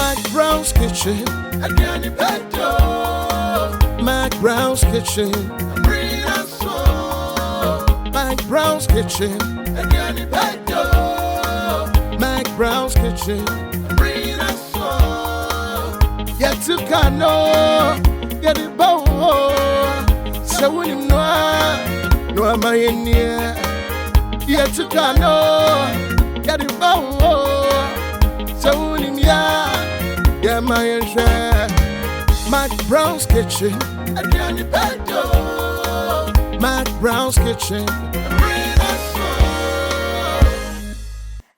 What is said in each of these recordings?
McBrown's kitchen. McBrown's kitchen. McBrown's kitchen. McBrown's kitchen. Yet to cano, get it bow. So when you know, no am I in here. Yet to cano, get it bow. So when you know, yeah, my share. McBrown's kitchen. McBrown's kitchen.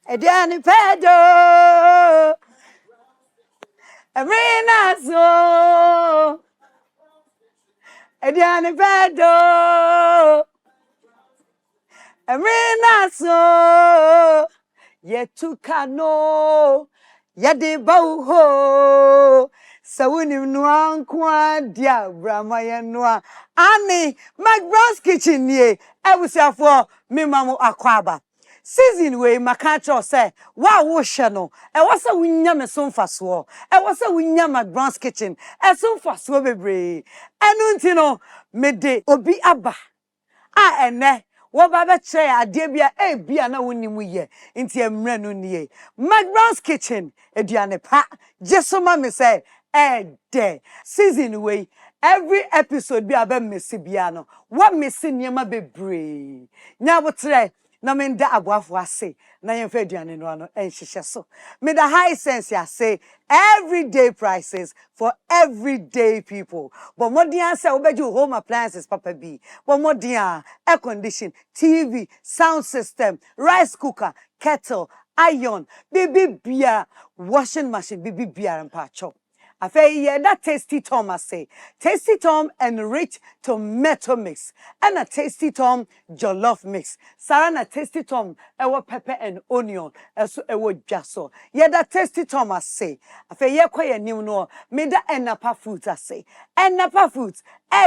Ediani pedo. Arena so. Ediani pedo. Arena so. Yetukano. Yadi bauho. Sawuni nuan kwa dia bramaya nua. Ani McBrown's kitchen ye. Ebusiafo me mamu akwaba. Season we makacho say wa wo hye no e wo se wunya me so mfaso e wo se wunya McBrown's kitchen e so mfaso bebre enu nti no me de obi aba a ene wo ba be kire ade bia e bia na wonimu ye nti emre no nie McBrown's kitchen eduane pa jesoma me say de season we every episode bi aba mesi bia no wa mesi niema bebre nya botre na me nda aboafo ase na yemfa aduane no ano enhihye so me the high sense ya say everyday prices for everyday people but modern say obeji home appliances papa bi but modern air condition TV sound system rice cooker kettle iron baby beer washing machine baby beer and pacho Afe yeah, that Tasty Tom I say. Tasty Tom enriched tomato mix. And a Tasty Tom jollof mix. Sarana Tasty Tom ewa pepper and onion. Eso ewa jaso. Yeah, that Tasty Tom I say. Afe yeah kwa new no. Me da enapa fruit I say. Enapa fruit.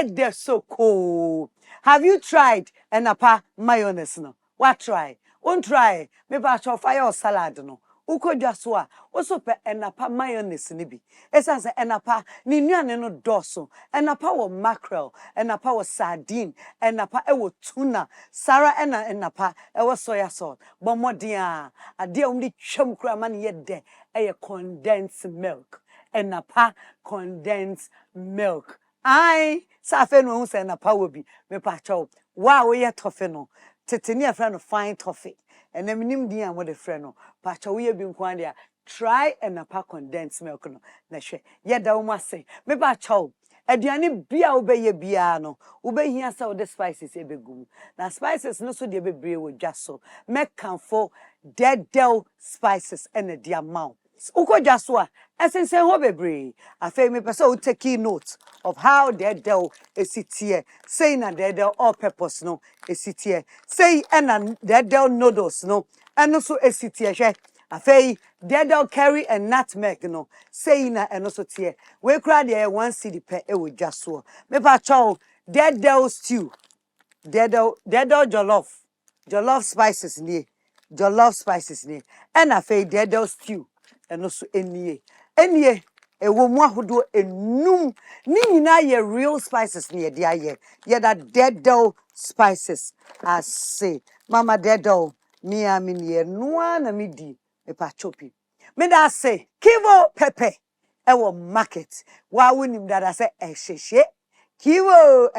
They're so cool. Have you tried enapa mayonnaise no? What try? Won't try. Me ba cho fire or salad no. Uko jaswa oso pe enapa mayonnaise ni bi esanse enapa ni nuane no doso enapa wo mackerel enapa wo sardine enapa wo tuna sara enapa wo soya sauce bomodin ade omdi twam kura ma ne yede condensed milk enapa condensed milk ai safe no hu se enapa wo bi me pa chaw wa wo ye tofe no teteni afra no fine tofe and then minim dia mo de frɛ no pacha we bi nkwan dia try enapa condensed milk no na hwɛ yeda wo ase me ba chaw aduane bia wo be ye bia no wo be hia sa wo de spices e begum na spices no so de bebre wo dwa so mekanfo dead spices and the amount uko dwa so a esense ho bebre afei me pese wo take note of how dead esitie say na dead all purpose no esitie say na dead noodles no eno so esitie hwe afei dead curry and nutmeg no say na eno so tie we kra de 1 cedi per e wo dwa so me pa chow dead stew dead jollof spices ni and afei dead stew eno so enie ewo mu ahodo enum ni nyina ye real spices ni de aye ye that dead spices as say mama dead me amini noa na me di me pa chopi me da say kivo pepper ewo market wa wonim that I say ehhehye kivo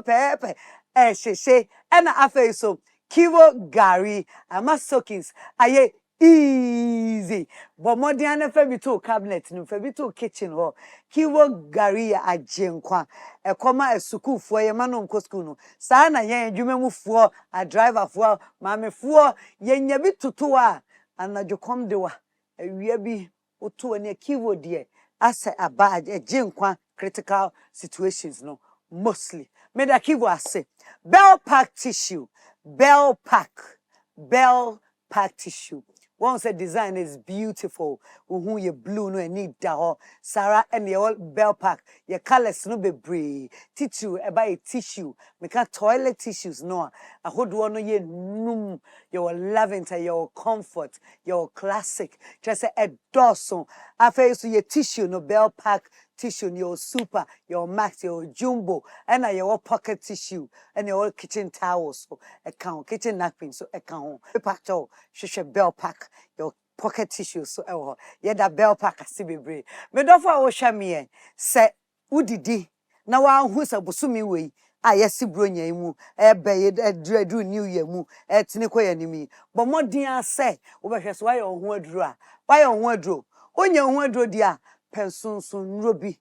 pepper ehhehye and afei so kivo gari ama soakings aye easy but modern na fa bi to cabinet no fa bi to kitchen ho kiwo gari ya agenkwa ekoma esukufo ye ma no nko school no sa na ye adwumamufo a driver fo mamefo ye nya bi tutu a anadwokom de wa awia bi oto ne kiwo de asa aba agenkwa critical situations no mostly me da kiwo ase bell pack tissue One said design is beautiful. Who ye blue no need da Sarah and the old bell pack. Your colors no be bree. Tissue buy tissue. Make toilet tissues no. I hold one ye num. Your lavender, your comfort, your classic. Just a dorsal. I face your tissue no bell pack. Tissue, your super, your max, your jumbo, and your pocket tissue, and your kitchen towels, so account, kitchen napkins, so account, paper, shisha bell pack, your pocket tissue, so that bell pack, I see be. Medofa Oshamie, say, Udidi, now I who's a busumi way. Yes, Brunya mu, dread new year mu, Tiniko enemy. But more dear say, over here, why on wardrobe? Why on wardrobe? On your wardrobe, dear. Pensun sun robi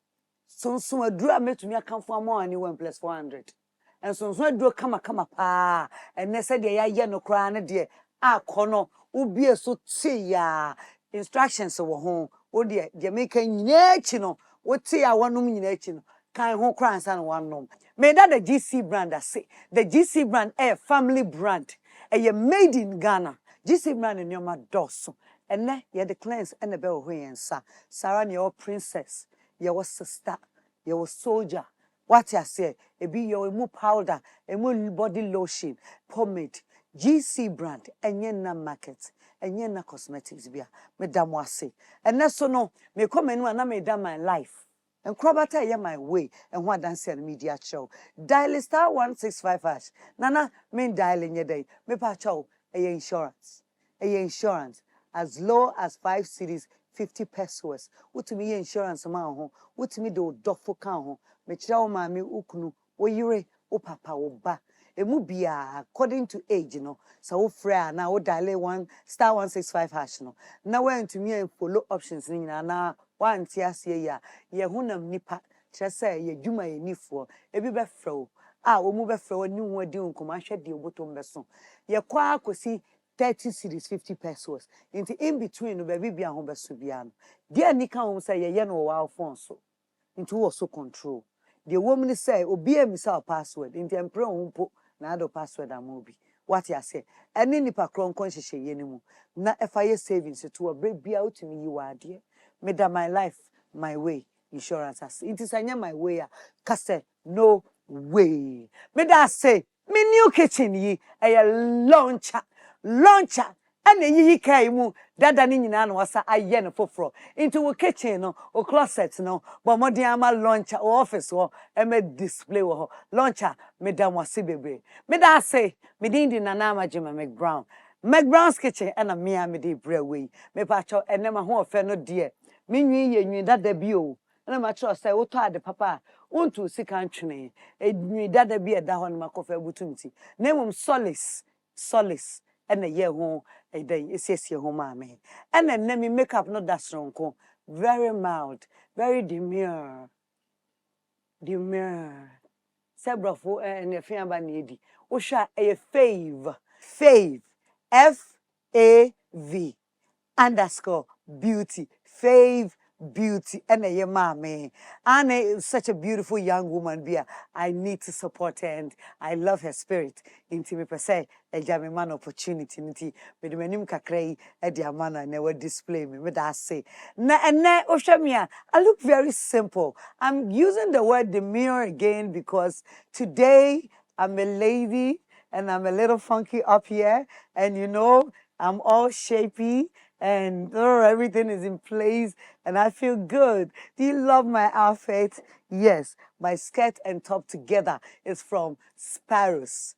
sunsun adura metumi akamfo ama ani 1 + 400 and sunsun adura kama pa and say de ya no kra ne de akono ubie so ya instructions wo ho wo de make nyina echi no wo te ya wonom nyina echi no kan ho kra ansa no wonom me that the GC brand I say the GC brand a family brand a made in Ghana GC brand in your dosso. And then you the cleanse and the bell sa Sarah your princess, your sister, your soldier. What I say, it be your more powder, a more body lotion, pomade, GC brand, and yena market, and yena cosmetics beer, Madame Wasi. And that's so no, me come in when I made done my life. And crabata ya my way, and what dance and media show. Dial *165#. Nana, main dialing your day, me pacho, a insurance. As low as 5 cities, 50 pesos. What to me insurance amount home? What to me do dofo can home? Me chao mami ukunu. Wo yure o papa o ba. Emubia according to age, So frere na o dial *165# no. Now when to me follow options ni na one tiasie ya. Ye hunam nipa. Just say ye juma ye nifo. Ebi be fro. Wo mu be fro ni wo di nkoma hwe de obotom beso. Ye kwa akosi 30 cities, 50 pesos. Into in between, no baby be a home besubiano. Dear Nika home say, ye no wow fonso. Into also control. The woman say, obey me sa password. Into emperor umpo, na do password a movie. What ya say? And in the pacron conscious yenimu. Na FIA savings to a break be out to me, you are dear. Made my life, my way, insurance. It is my way. Cast no way. Made I say, me new kitchen ye, a launcher and ye mu dada ni nyina no wasa aye no foforo into wo kitchen no o closet no but modern ama launcher o office wo e me display wo launcher me dam wase bebre me da say me din di nana amagema McBrown's kitchen and a me di brewe me pa cho enema ho ofe no de me nwi ye nwi dada bi o na ma cho say wo to ade papa untu sika ntwene nwi dada bi e da ho no makofa butumti na mum solace and a year home a day, it's your home, mammy. And then let me make up no that's wrong. Very mild, very demure. Several for and a family needy. Usha a fave. FAV _ beauty. Fave beauty and a mommy. Anna is such a beautiful young woman. I need to support her and I love her spirit. Into me per se, a man opportunity. But the menim kakray at the amana never display me. But I say, Oshamia, I look very simple. I'm using the word demure again because today I'm a lady and I'm a little funky up here. And I'm all shapy. And everything is in place and I feel good. Do you love my outfit? Yes, my skirt and top together is from SPEROS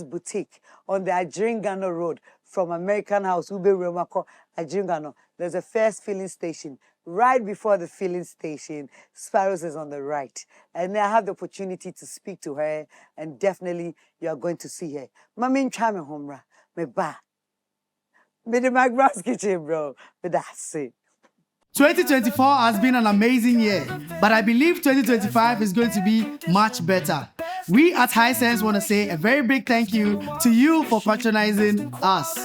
Boutique on the Ajingano Road from American House, Ube Remako, Ajingano. There's a first filling station. Right before the filling station, SPEROS is on the right. And I have the opportunity to speak to her and definitely you are going to see her. Mami Chame Homra, me ba. Me the McBrown's kitchen, bro. But that's it. 2024 has been an amazing year, but I believe 2025 is going to be much better. We at Hisense want to say a very big thank you to you for patronizing us.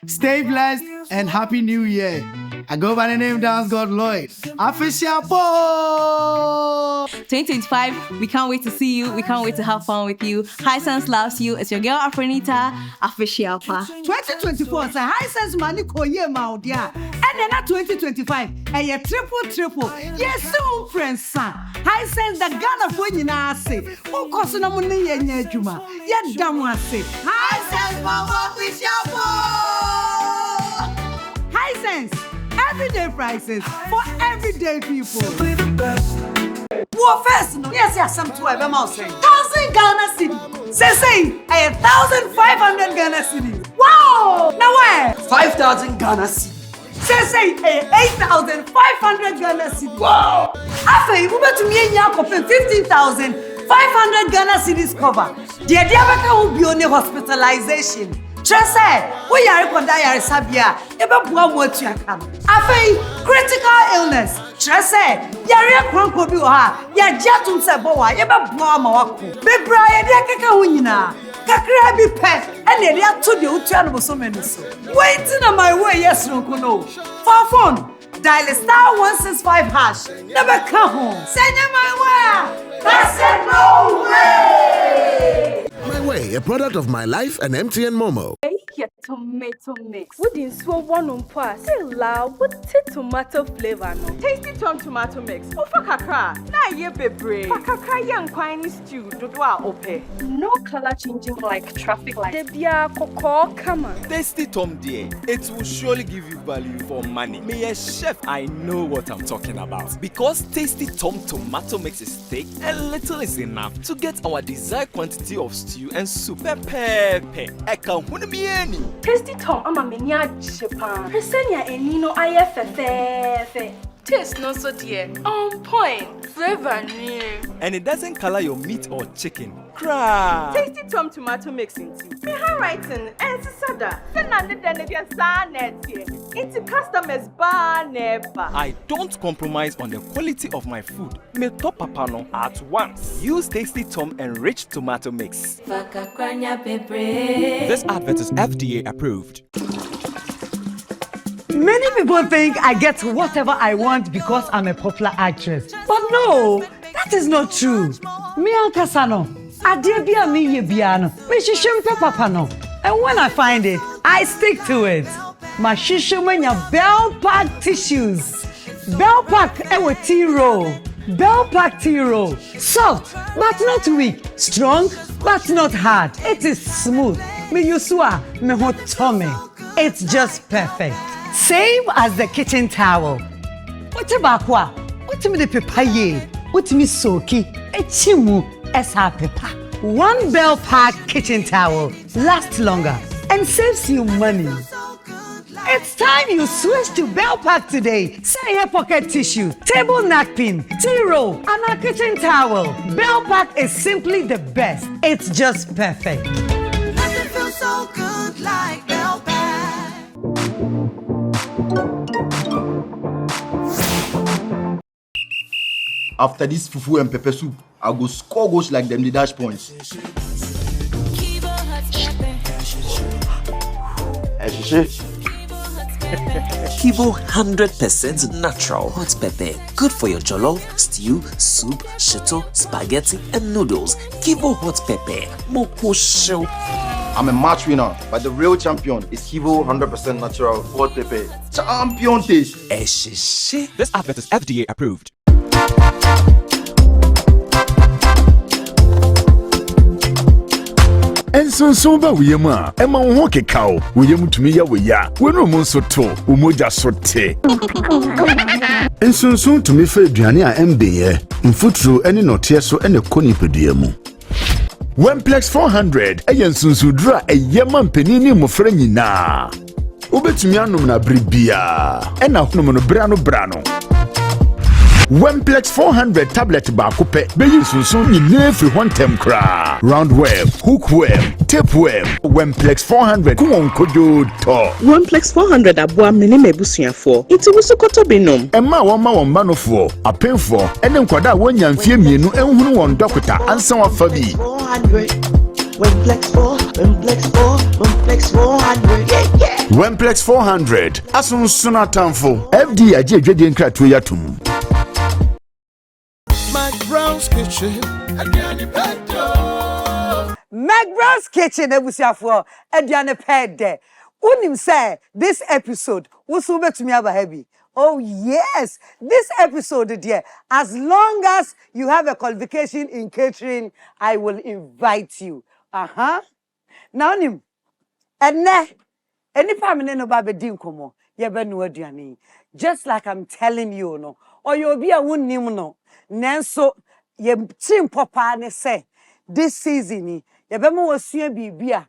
Stay blessed and Happy New Year. I go by the name Dance God Lloyd. Official Post! 2025, we can't wait to see you. We can't wait to have fun with you. High Sense loves you. It's your girl Afronita, official pa. 2024 say high sense money ko ye ma odia. And then 2025, a triple. Yes, so friends, high sense the Ghana for nyina ase. Won koso na mo ne ye nya adwuma. Ye dam ase. High sense mama official pa. High sense, everyday prices for everyday people. What first? No, yes, some to a mouse. 1,000 Ghana cedi. Say, 1,500 Ghana cedi. Wow! Now where? 5,000 Ghana cedi. Say, 8,500 Ghana cedi. Wow! After you move to me and Jacob 15,500 Ghana cedis cover. The idea will be only hospitalization. Trese, we are Kondaya Sabia, Eba Buamu Tiakam. Afei, critical illness. Trese, Yaria Kronko Bua, Ya Jatum Saboa, Eba Buama Wako. Bebra, Yaka Winina, Kakra be pet, and the other to the Utian was so many. Waiting on my way, yes, no kuno. For phone, dial *165 hash. Never come home. Send you my way. That's it, no way. My Way, a product of My Life and MTN Momo. Your tomato mix. What is so one on pass? Say loud. What tomato flavor no? Tasty Tom tomato mix. Ofa kakra. Na ye bebre. Kakra yang kwani stew. Dodwa ope. No color changing like traffic light. Debia koko kama. Tasty Tom dear. It will surely give you value for money. Me a chef, I know what I'm talking about. Because Tasty Tom tomato mix is thick and little is enough to get our desired quantity of stew and soup. Pepe. Eka hunamiye. Tasty Tom ama menya chepa. Presenya enino ayefefe. Taste no so dear. On point. Flavor new. And it doesn't color your meat or chicken. Cry. Tasty Tom tomato mix into. Me handwriting and sada. Senande denevia sanetie. Into customers bar never. I don't compromise on the quality of my food. Me top papano at once. Use Tasty Tom enriched tomato mix. This advert is FDA approved. Many people think I get whatever I want because I'm a popular actress. But no, that is not true. Me ankasano, adebia mi yebiano, me shishimpe papano. And when I find it, I stick to it. My shishimenya Bell Pack tissues. Bell Pack ewe tea roll. Bell Pack tea roll. Soft, but not weak. Strong, but not hard. It is smooth. Me yusua, me hotome. It's just perfect. Same as the kitchen towel. What about what? What me the papaye? What me soaki? Echimu esa pepa. One Bell Pack kitchen towel lasts longer and saves you money. It's time you switch to Bell Pack today. Say your pocket tissue, table napkin, tea roll, and a kitchen towel. Bell Pack is simply the best. It's just perfect. Nothing feels so good like Bell Pack. After this fufu and pepper soup, I go score goals like them the dash points. Kivo 100% natural hot pepper. Good for your jollof, stew, soup, shito, spaghetti, and noodles. Kivo hot pepper. Moko show. I'm a match winner, but the real champion is Kivo 100% natural hot pepper. Champion taste. This advert is FDA approved. Ensonson ba wiyema ema wo ho kekao wiyem tumi ya weya wenu mu nso to umoja sote ensonson tumi fa aduane a embeye mfuturo ene note so ene koni pedua mu Wemplex 400 ensonsudura eyema mpanini mofra nyina obetumi anom na bribia ena honom no brano Wemplex 400 tablet bakupe beyi sunsun ni nefi hontem kra roundworm hookworm tapeworm Wemplex 400 kuwon kojo to Wemplex 400 aboa mene mebusuafo iti musukoto binom emma won banofo apenfo ene nkwada wonya mfie mienu enhunu won dokota ansan wafa bi Wemplex 400 Wemplex 400 asunsun atamfo FD aje dwedie nkratoya tum McBrown's Kitchen, Adriani Pedo. McBrown's Kitchen, ebusiafo, Ediane Pede. Unim say this episode was over to me about heavy. Oh yes, this episode, dear. As long as you have a qualification in catering, I will invite you. Now, nim, and any family no baby dim komo. Ye be no aduane. Just like I'm telling you, no. Or you be a won nim no. Nanso ye team papa ne say this season ni ye be mo wasua bibia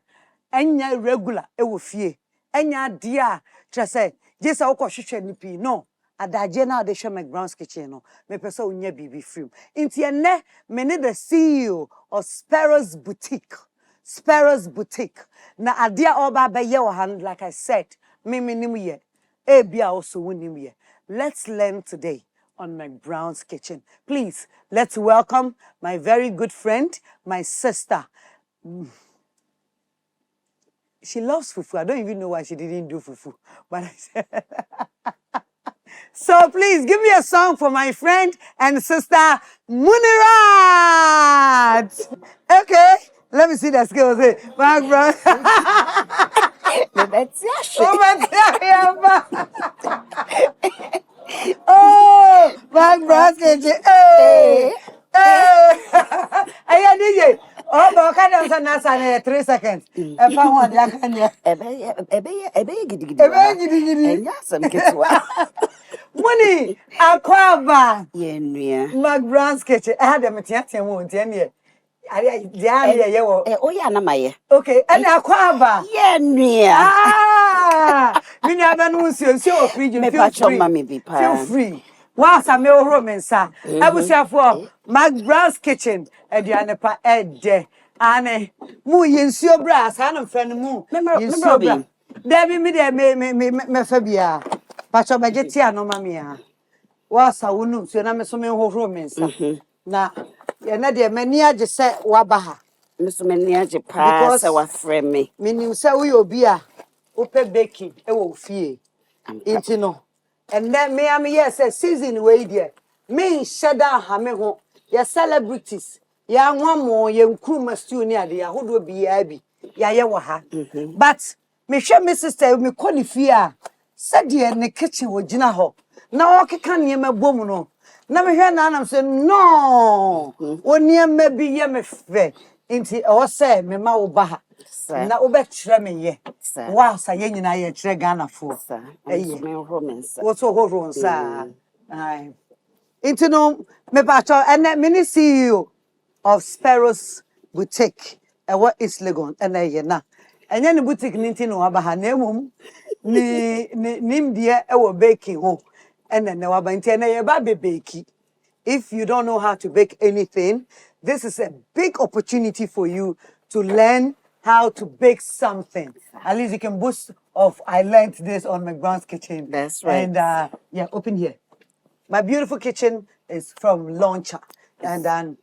enya regular e wo fie. Enya dia tre say je say wo hwehwe ni pi no. Adaje na de hwe McBrown's Kitchen no. Me pese onya bibi free. Inti ene me ne the CEO of SPEROS Boutique. SPEROS Boutique. Na adia oba be ye hand like I said. Me nim ye. Ebia also winim ye. Let's learn today on McBrown's Kitchen. Please, let's welcome my very good friend, my sister. She loves fufu. I don't even know why she didn't do fufu. But I said so please give me a song for my friend and sister Munira. Okay, let me see that skills. McBrown. Oh, McBrown's Kitchen. Hey. Hey, DJ. Oh, but can you answer 3 seconds? If I want, I can. Money, Aquaba. McBrown's Kitchen. I had a material won't end. Oh, yeah, Namaye. Okay, and Aquaba. Yeah, Me never know so free. You feel free. Whilst I'm your Roman, sir. I was here for McBrown's Kitchen. Edianepa Ed. Anne, Moo Yinsio Brass, Hannah Friend Moo. Remember, Debbie me there, me Fabia. Pacho Bagetia, no mamma. Whilst I won't know, so I'm so many Romans. Now, you're not there, many just said Wabaha. Mr. Meniaje pass our friend me. Meaning, so we'll be a open baking, a will fear. Into no. And then me, I'm yes, a season way there. Me, Shada Hameho, your celebrities. Ya one more, young crew must you near the who will be Abby. Ya yawaha. But me sure my sister me call if fear. Said ye in the kitchen with Jinaho. Now I can't hear my bomono. Now me hear Nanam say no. One year maybe ye me fe. Inti or say me ma baha. Na obet me ye. Wow, say ye na ye tregana for. What's so horror, sir? Aye. Into no me bacho and that mini CEO of SPEROS Boutique. What is Legon? And I na. And then the boutique nintino abaha nemum ni nim dear our baking home. And then our bantena baby bakey. If you don't know how to bake anything, this is a big opportunity for you to learn how to bake something. At least you can boast of I learned this on McBrown's Kitchen. That's right. And yeah, open here. My beautiful kitchen is from Launcher. And then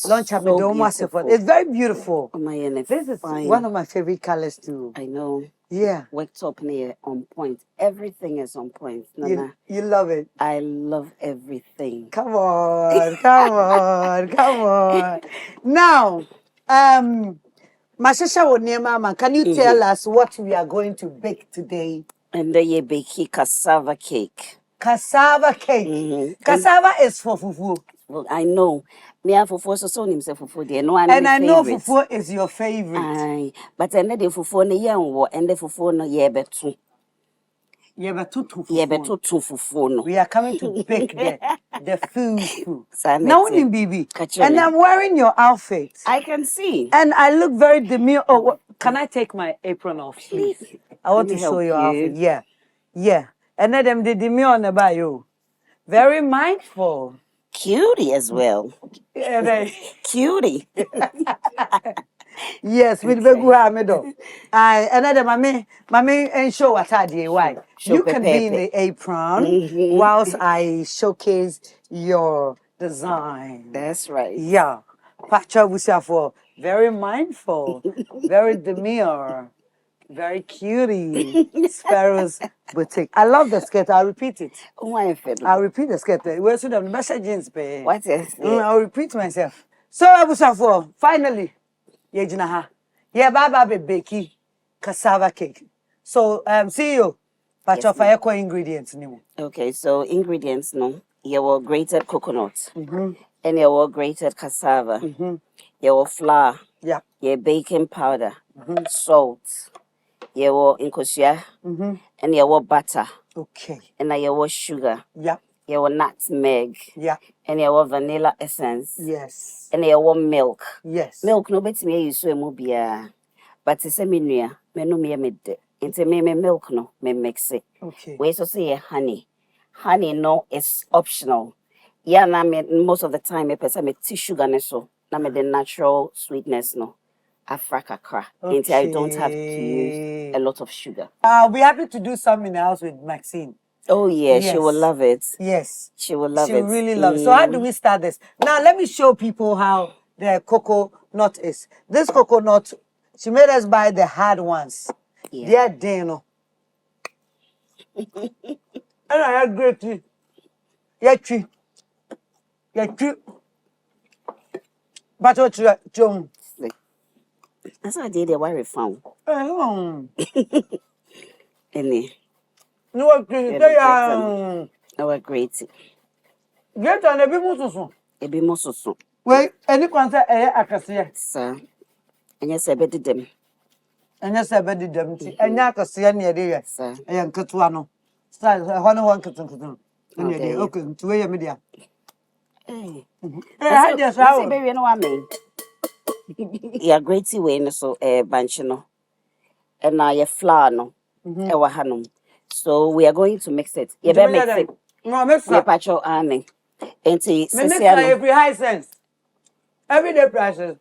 Launcher so it's very beautiful. Oh my goodness. This is one of my favorite colors too. I know. Yeah. Worked up near on point. Everything is on point. Nana. You love it. I love everything. Come on, come on, come on. Now, Mashasha Oheneba, can you tell us what we are going to bake today? And then you bake cassava cake. Cassava cake. Cassava is for fufu. Well, I know. Me have fufu so himself fufu there. No, and I know fufu is your favorite. Aye, but I know the fufu no yen and the fufu no yebetu. Yebetu fufu no. We are coming to bake the food. Now, Bibi, and I'm wearing your outfit. I can see. And I look very demure. Oh, can I take my apron off, please? I want to show you your outfit. Yeah, yeah. And then them the demure on the bio. Very mindful. Cutie as well. Cutie. Yes, with the Guamedo. And then mommy and show what I did. Why? You can be in the apron whilst I showcase your design. That's right. Yeah. Pacha Wusafo, very mindful, very demure. Very cutie. Sparrow's boutique. I love the skirt. I'll repeat it. I'll repeat the skirt. Where's the best jeans? What is it? I'll repeat myself. So, Abusafo, finally, Yejinaha. Yeah, Baba Bakey cassava cake. So, CEO, but of fire ingredients. Okay, so ingredients, no. Your grated coconut. And your grated cassava. Your flour. Yeah. Your baking powder. Salt. Your inkosia. And your butter. Okay. And your sugar. Yeah. Your nutmeg. Yeah. And your vanilla essence. Yes. And your milk. Yes. Milk no bet me use so mobia. But it's a minua. Me no me mede. Into me milk no me mix it. Okay. We so say honey. Honey no is optional. Yeah, na me most of the time me pesa me tea sugar ne so. Na me the natural sweetness no. Africa cra. Until I don't have to use a lot of sugar. I'll be happy to do some in the house with Maxine. Oh yeah, she will love it. Yes. She will love it. She really love it. So how do we start this? Now let me show people how the coconut is. This coconut, she made us buy the hard ones. Yeah. They are deno. And I had great tea. Yeah, tree. Yeah, tree. But what you John? That's what I did. Why we found. Any. No, they are. Our great. Get on a bit more. A bit more so. Wait, any concert, I can see. Sir. And yes, I bet them. And yes, I bet them. And I can see any idea. Sir. I am Katuano. Style, one Katuan. Okay, to a media. I just baby, no, I mean. Yeah, great way, so bunch, no. And now your flour, no. So we are going to mix it. You better mix it. No, mix it. Pacho ane. Enti every high sense. Everyday prices.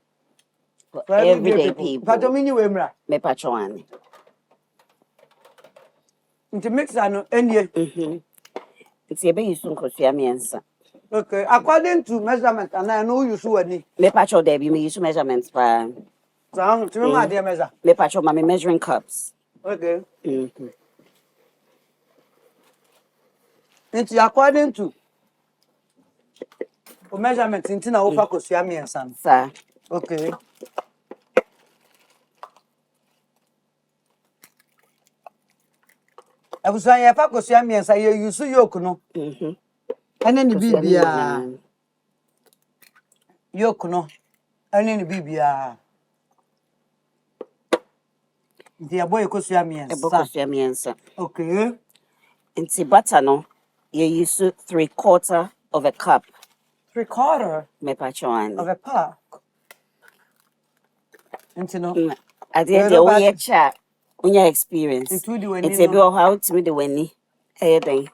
Everyday people. Pacho mini wemra. Me pacho ane. Into mix ano enye. It's a baby soon because you are okay, according to measurement, and I know you saw any. Me pacho Debbie, me use measurements by. So, to my dear measure. Me pacho, mommy measuring cups. Okay. It's according to measurement, into now over Kosiami and son. Sir. Okay. I was saying, if I Kosiami and say, you see Yokuno. And then the Bibia Yokuno. And then the Bibia. The boy Kosiami and son. Okay. Into butter, no. You use 3/4 of a cup. 3/4? Me pacho of a pack. Into no. I did the way chat. On your experience. It's a bit how to me the winnie. Anything.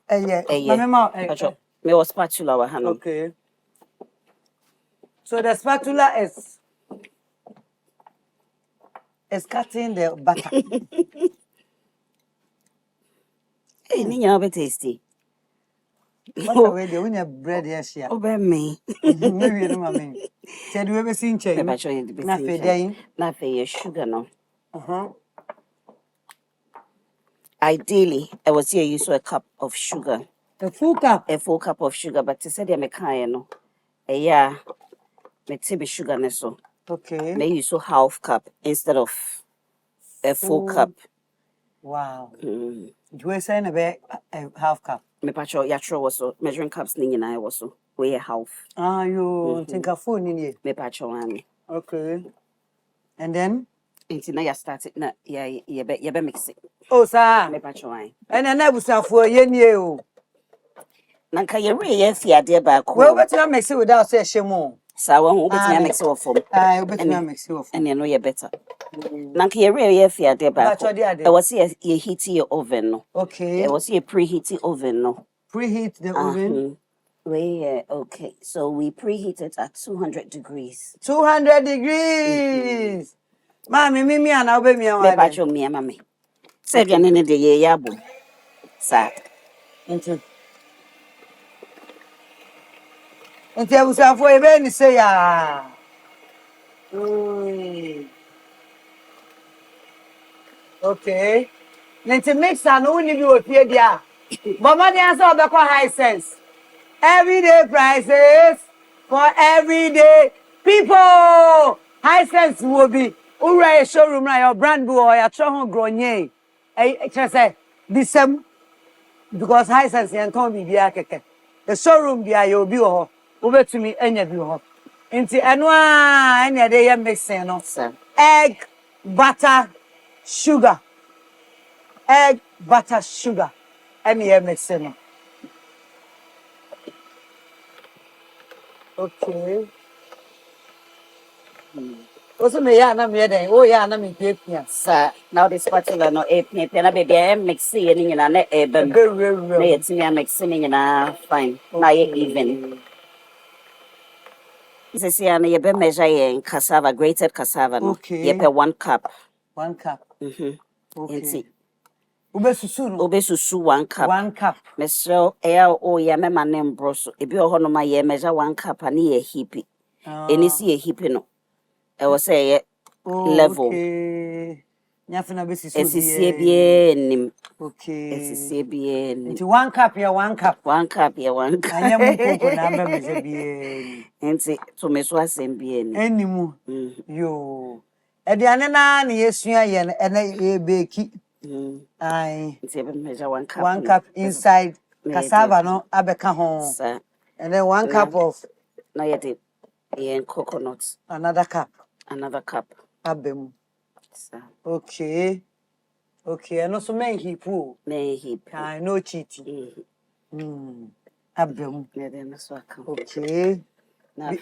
Me was spatula wa hano. Okay. So the spatula is cutting the butter. Hey, ninya be tasty. What way the winner bread yes here. Obe me. Maybe no mama. Said we ever seen change. Na fe na fe sugar no. Ideally, I was here use a cup of sugar. A full cup? A full cup of sugar, but to say they make no. Yeah, me tebe sugar ne so. Okay. May use half cup instead of a full cup. Wow. You were saying about a half cup. Me pacho yatro was so measuring cups ni na was so we half. Ah, you think a full ni ye? Me pacho ane. Okay. And then? Until now you started na you be mix it. Oh, sir. Me pacho ane. And then I was for ye new. Nanka ye re ye fia de ba ko. Well, but you mix it without say shemo. Sa won bet me mix it for form. Ah, bet me mix it for. And you know you better. Nanka ye re ye fia de ba ko. I was here you heat your oven no. Okay. I was here preheat oven no. Preheat the oven. Okay. So we preheat it at 200 degrees. 200 degrees. Mami, me and I'll be me on. Me pacho me mami. Said you need the ye yabo. Sa. Into I was for a very say Okay. Nti mixer no woni bi ofie dia. But my answer be call high sense. Everyday prices for everyday people. High sense will be ura showroom na your brand bi or your ho gronye. Just say disem because high sense yan ton bi bia keke. The showroom bia you bi ho. Obetumi enya bi ho. Nti eno a enya de ye mixing no. Egg, butter, sugar. Egg, butter, sugar. Any mixing. Okay. Also, me ya na me den. Oh ya na me pia. Sir, now this particular no pia na baby mixing ni na na ebem. Na yetimi mixing na fine. Na ye even. This is na ye be measure ye cassava, grated cassava no. Okay. Ye pe 1 cup. 1 cup. Okay. Obesusu 1 cup. 1 cup. Mesro o ya me manem broso. Ebi o hono ma ye measure 1 cup ani ye hippie. Eni si ye hippie no. I was say level. Okay. Nyafina be sisu. Esisie bie nim. Okay. Esisie bie nim. Nti 1 cup ya 1 cup. 1 cup ya 1 cup. Anya mu koko na be measure bie. Nti to me so asem bie nim. Enimu. Yo. Ediane na yesua ye na ye beki. Aye. Nti be measure 1 cup. 1 cup inside cassava no abeka ho. Sir. And then 1 cup of na yete coconut. Another cup. Another cup. Abem. Sir. Okay. Okay, and also men heap. Men heap. I no cheating. Abem. Yeah, then so account. Okay.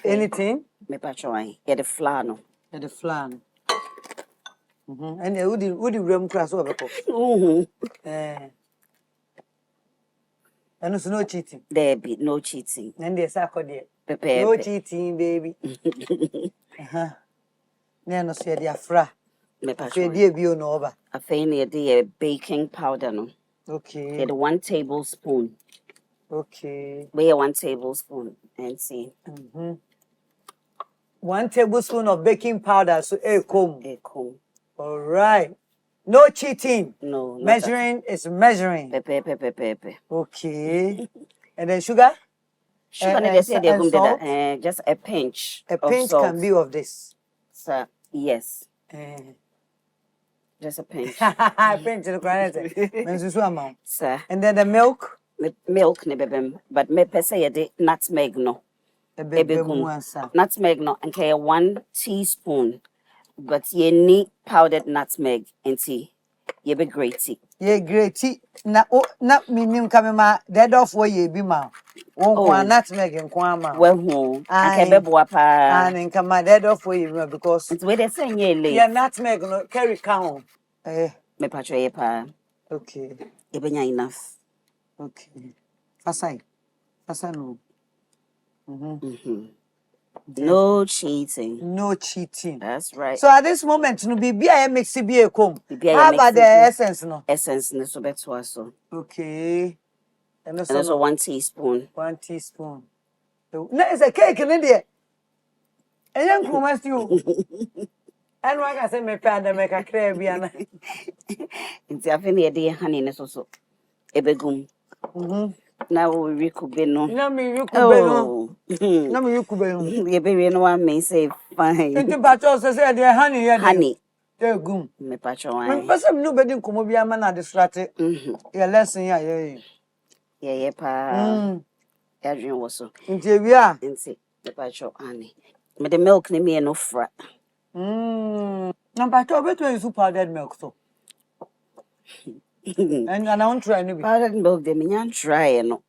Anything? Me patron. Yeah, the flour no. Yeah, the flour. And would the room class over? And also no cheating. There be no cheating. And there's a code. Pepe. No cheating, baby. No, so the afra. Me patron. Dear be on over. I find the baking powder no. Okay. Get 1 tablespoon. Okay. Weigh 1 tablespoon and see. 1 tablespoon of baking powder. So a comb. A comb. All right. No cheating. No. Measuring is measuring. Pepe. Okay. And then sugar? Sugar just a pinch. A pinch can be of this. Sir, yes. Just a pinch. Pinch in the amount. Sir. And then the milk? Milk, but me per se de nutmeg no. Nutmeg no, and 1 teaspoon. But ye need powdered nutmeg and tea. Ye be great tea. Ye great tea. Na minim kamema dead off where ye be ma. One nutmeg and kwama. Well home. And kebebo pa. And in kama dead off where ye because it's where they say ye late. Yeah, nutmeg no carry count. Me patro ye pa. Okay. Ye be enough. Okay. Asai no. No cheating. No cheating. That's right. So at this moment, no be I mix it be a comb. How about the essence no? Essence no so better so. Okay. And also 1 teaspoon. 1 teaspoon. No, it's a cake in there. And young promise you. And what I say, me father make a crab yana. It's a funny idea, honey, and so. Ebegum. Now we could be no. No, me you could be no. No, me you could be no. You be no one may say fine. Into patros say dear honey, honey. There gum. Me patron. Me person nobody come be a man at distracted. Your lesson yeah. Yeah, pa. Adrian was so. Into we are. Into the patron honey. Me the milk ni me no fra. No patron beto is powdered milk so. And I don't try any powdered milk they me try no.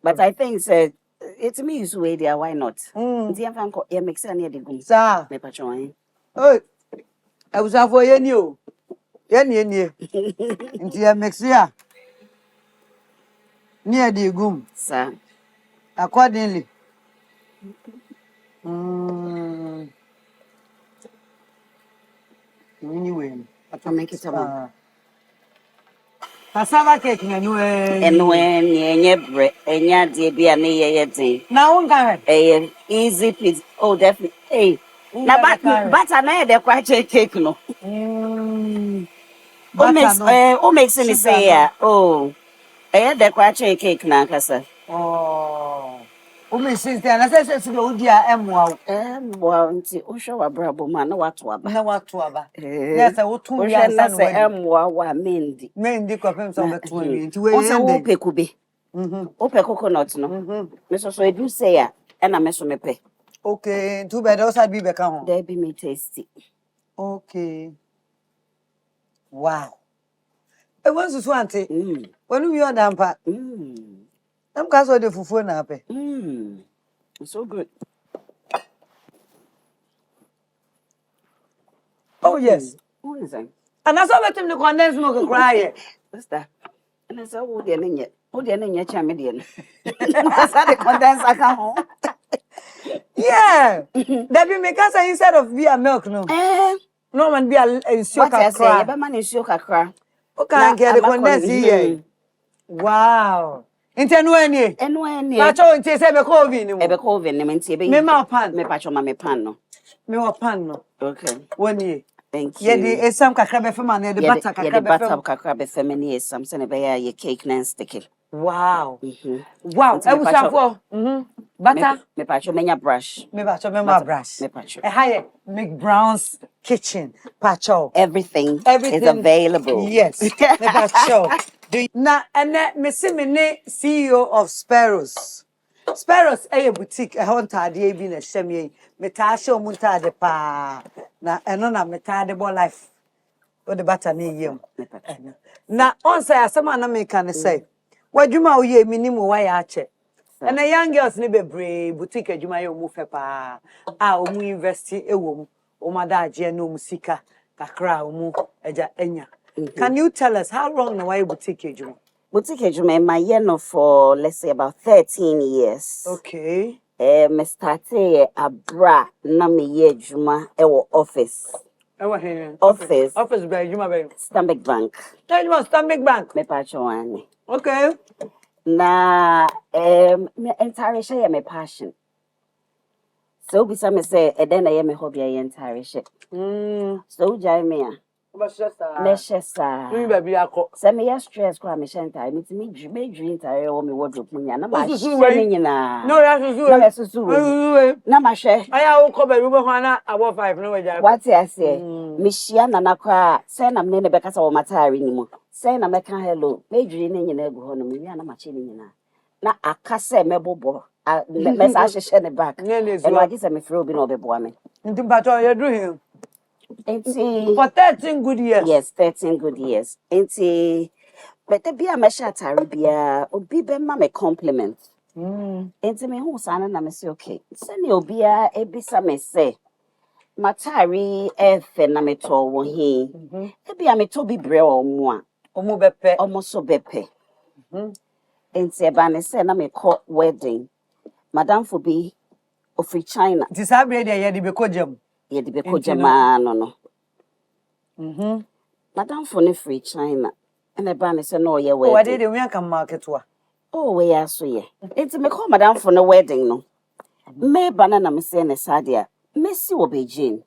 But I think said it's me is way there why not? The fan ko e mix na the gum. Sir. Me patron. Hey. I was for you new. Ye. Into your mix here. Near the gum. Sir. Accordingly. Anyway, I can make it a cassava cake anyway. And when ye bread, and ya dear be an day. Now, one easy peasy. Oh, definitely. Hey, now, but I know the quite cake no. Who makes any say, oh, I had the quache cake now, Cassa. Oh, who makes sense? And I said, oh, dear, well, show a bravo man, no what to about. no, what to about. Yes, I will 2 years and say, Mendy. Mendy comes on the 20. Also, Ope could be. Ope coconuts, no. Mr. So I do say, and I mess me pay. Okay, too bad. Also, I'd be back home. They be me tasty. Okay. Wow. I want to swanty. When we are damper. I'm cast of the fufu nape. So good. Oh, yes. What is that? And I saw him to condense milk cry. What's that? And I said, oh, dear, yet. Oh, dear, yet, champion. That's how they condense I come home. Yeah. That be make us instead of beer milk, no. No man be a sugar cry. But man is sugar cry. Okay, get the condense here. Wow. Inte no ani. Eno ani. Pacho inte se be ko vi ni mo. E be ko vi ni me ntie be. Me ma pan. Me pacho ma me pan no. Me wa pan no. Okay. Woni. Thank you. Ye di esam kakra be fema na ye di butter kakra be fema. Ye di butter kakra be fema ni esam se ne be ya ye cake na sticky. Wow. Wow. E busafo. Butter. Me pacho menya brush. Me pacho me ma brush. Me pacho. E haye McBrown's kitchen. Pacho. Everything is available. Yes. Me pacho. Na ene me se me ne CEO of SPEROS. SPEROS a boutique e honta de bi na hyem me ta hye o munta de pa na eno na me ta de bo life o de bata na yem na on say asema na me kan say wadwuma o ye minimu wa ya ache ena young girls ne bebre boutique adwuma ye o mu fe pa a o mu investi e wo mu o madaje na o mu sika kakra o mu eja enya. Can you tell us how long now you boutique adwuma? Boutique adwuma my year no for let's say about 13 years. Okay. Me started abra na me year adwuma e wo office. Office by adwuma by Stanbic Bank. Stanbic Bank. Me pacho wane. Okay. Na me entire share me passion. So be some say e den na me hobby e entire share. So jai me a Meshesa. Baby ako. Say me ya stress kwa me shenta. Me dream tire o me wardrobe munya na ma share nyina. No ya susu. Na susu. Na ma share. Aya wo ko baby bo hwana above 5 no waja. What I say? Me share na nakwa. Say na me ne be kasa wo matare ni mu. Say na me kan hello. Me dream ne nyina egu ho no me wi na ma che ni nyina. Na akase me bobo. Me sa hye ne back. E no agi say me free obi na obebo me. Ntim pato you do him. For 13 good years. Yes, 13 good years. But the be a mesha taribia, obi be ma me compliment. Enti me hu sana na me say okay. Send you obi a ebisa me say. Matari efe na me to wo hi. Ebi a me to bi bre o mu a. Omo bepe. Omo so bepe. Enti e ba ne say na me call wedding. Madam for be of China. Disabre dey ye di be ko jam. Ye di be ko jama no. Madam for ne free China. And the ban is no ye wedding. Oh, I did the we can market wa. Oh, we are so ye. It's me call madam for no wedding no. Me banana me say ne sadia. Me si wo be Jane.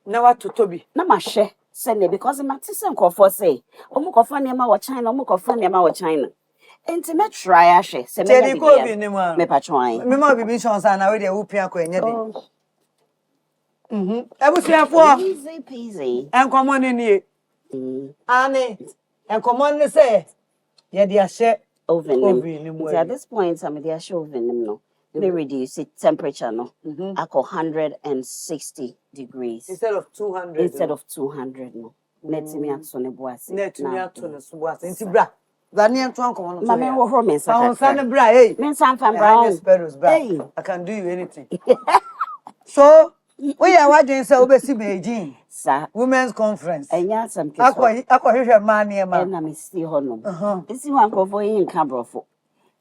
Na what to Toby. Na ma hwe send because my tisen for say. Omo ko fa ne ma wa China, omo ko fa ne ma wa China. Enti me try ahwe. Se me ko bi ni ma. Me patwan. Me ma bibi chance na we dey wo pia ko enye dey. Ebusuafo. Easy peasy. Enkomo ne nie. Ane. Enkomo ne say ye dey ahye oven. At this point I'm dey ahye oven no. They reduce it temperature no. At 160 degrees. Instead of 200 no. Netimi ato ne boase. Netimi ato ne so boase. Nti bra. Zani ento ankomo no. Mama wo ho me sakra. San bra hey. Me san fan brown. SPEROS bra. Hey. I can do you anything. So we are watching so obesi Beijing. Sir. Women's conference. Enya asem keso. Akwa man near ma. Na me see ho no. Isi wan kofo yin ka brofo.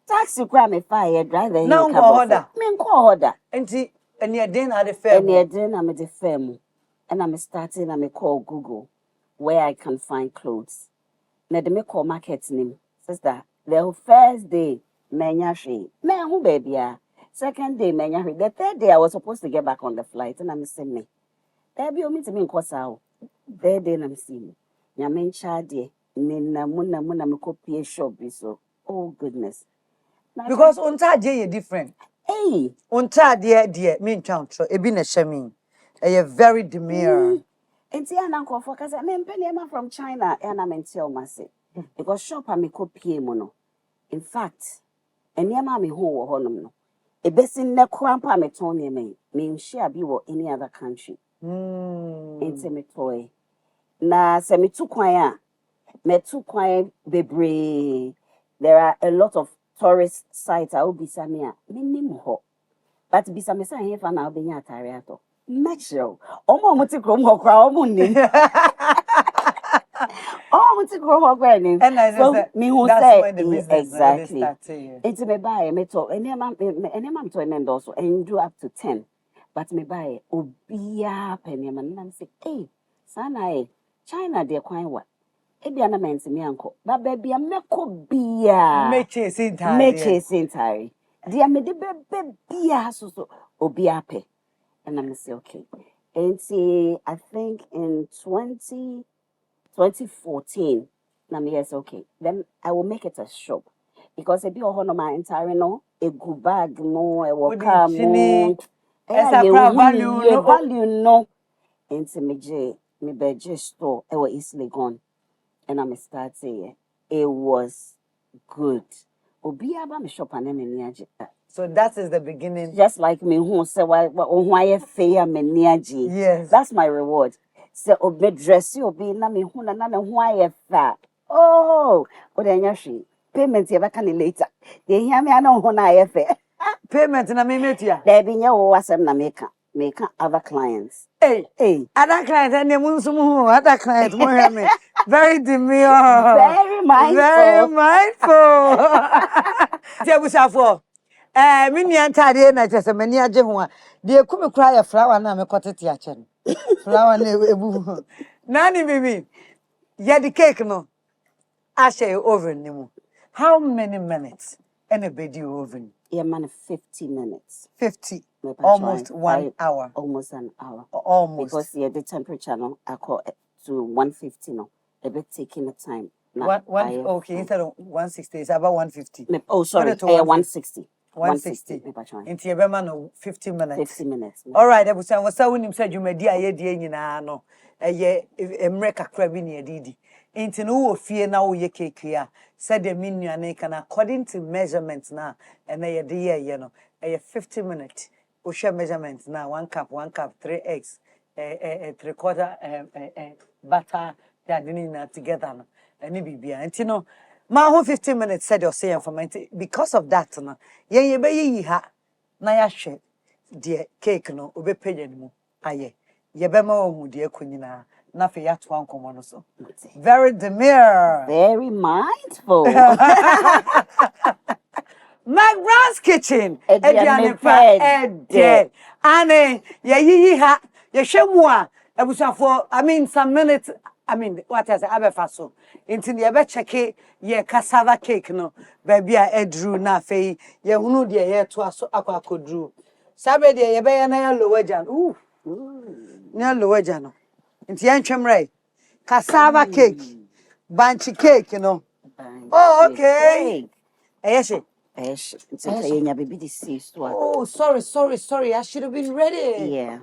Taxi kwa me fire driver yin ka brofo. Na order. Me nko order. Enti eni eden na the fair. Eni eden na me the fair mu. And I'm starting and me call Google where I can find clothes. Na de me call market name. Sister, the first day menya hwe. Me hu baby a. Second day menya hwe. The third day I was supposed to get back on the flight and I'm saying me. There be omi to me nkosa o. Third day I'm seeing me. Nyame nchade. Muna me copy shop so. Oh goodness. Because untade is different. Hey, untade dear mean count so ebi na shemi. A very demure. And see an uncle for cause I mean penny from China and I'm in Tiomase. Because shop I me copy mono. In fact, and near mammy ho honum. A besin ne crampa me tony me share be or any other country. Intimate toy. Na se me too quiet. Me too quiet bebre. There are a lot of tourist sites I will be samia. Minim ho. But be some say here for now be atariato. Natural. Omo muti krom ho kra omo ni. Oh, muti krom ho kra ni. So me who say exactly. It's me buy me to any man to an end also and do up to 10. But me buy obia penny man and say, hey, sana China dear quite what? Ebi na men me anko. But baby ameko bia. Meche sintari. Dia me de bia so obia pe. And I'm say okay. And see, I think in 2014, na me yes okay. Then I will make it a shop because it be a no my entire no a good bag no a worker no. Value no. And see me beje store I was easily gone. And I'm start saying it was good. Obi aba me shop and then so that is the beginning. Just like me who say why fair me niaji. Yes. That's my reward. Say obi dress you obi na me who na me why fa. Oh, o de nyashi. Payment ye baka ni later. They hear me ana ho na fa. Payment na me metia. There be nya wo asem na make other clients. Hey, other clients and other clients mo hear me. Very demure. Very mindful. Very mindful. Tebusafo. Me nua ntade na chese mani age ho a de kumi kra ya flower na me kotete a che no flower na ebu nani bibi ya the cake no ashe oven ni mu how many minutes and a bedi oven yeah man 50 minutes 50 almost 1 hour almost an hour almost because yeah the temperature no I call it to 150 no a bit taking the time okay instead of 160 it's about 150 oh sorry 160 160. Inti ebema no 50 minutes. 50 minutes. All right, ebusan wo sa wonim sa dwumadi aye de nyina no. Eye emre kakra bi ne adidi. Inti no wo fie na wo ye cake a said the minuane can according to measurements na and ye de ye no. Eye 50 minutes. O share measurements na 1 cup 3 eggs 3/4 butter that na together no. Ani bibia. Inti no ma ho 15 minutes said you say for because of that no ye be yi ha na ya hwe de cake no obepenya ni mu aye ye be ma ohu de akonyina na fe ya to ankomo no so very demure very mindful McBrown's kitchen ediane pa dead ane ye yi ha ye hwe mu a ebusafo I mean some minutes I mean what I say abefaso into the ebe check ye cassava cake no baby a edru na fe ye hunu de ye to aso akwakodru sabe de ye be ye na ya lower jan na lower jan no into ye ntwemrai cassava cake banchi cake no oh okay yes it's okay nya baby this is to oh sorry I should have been ready yeah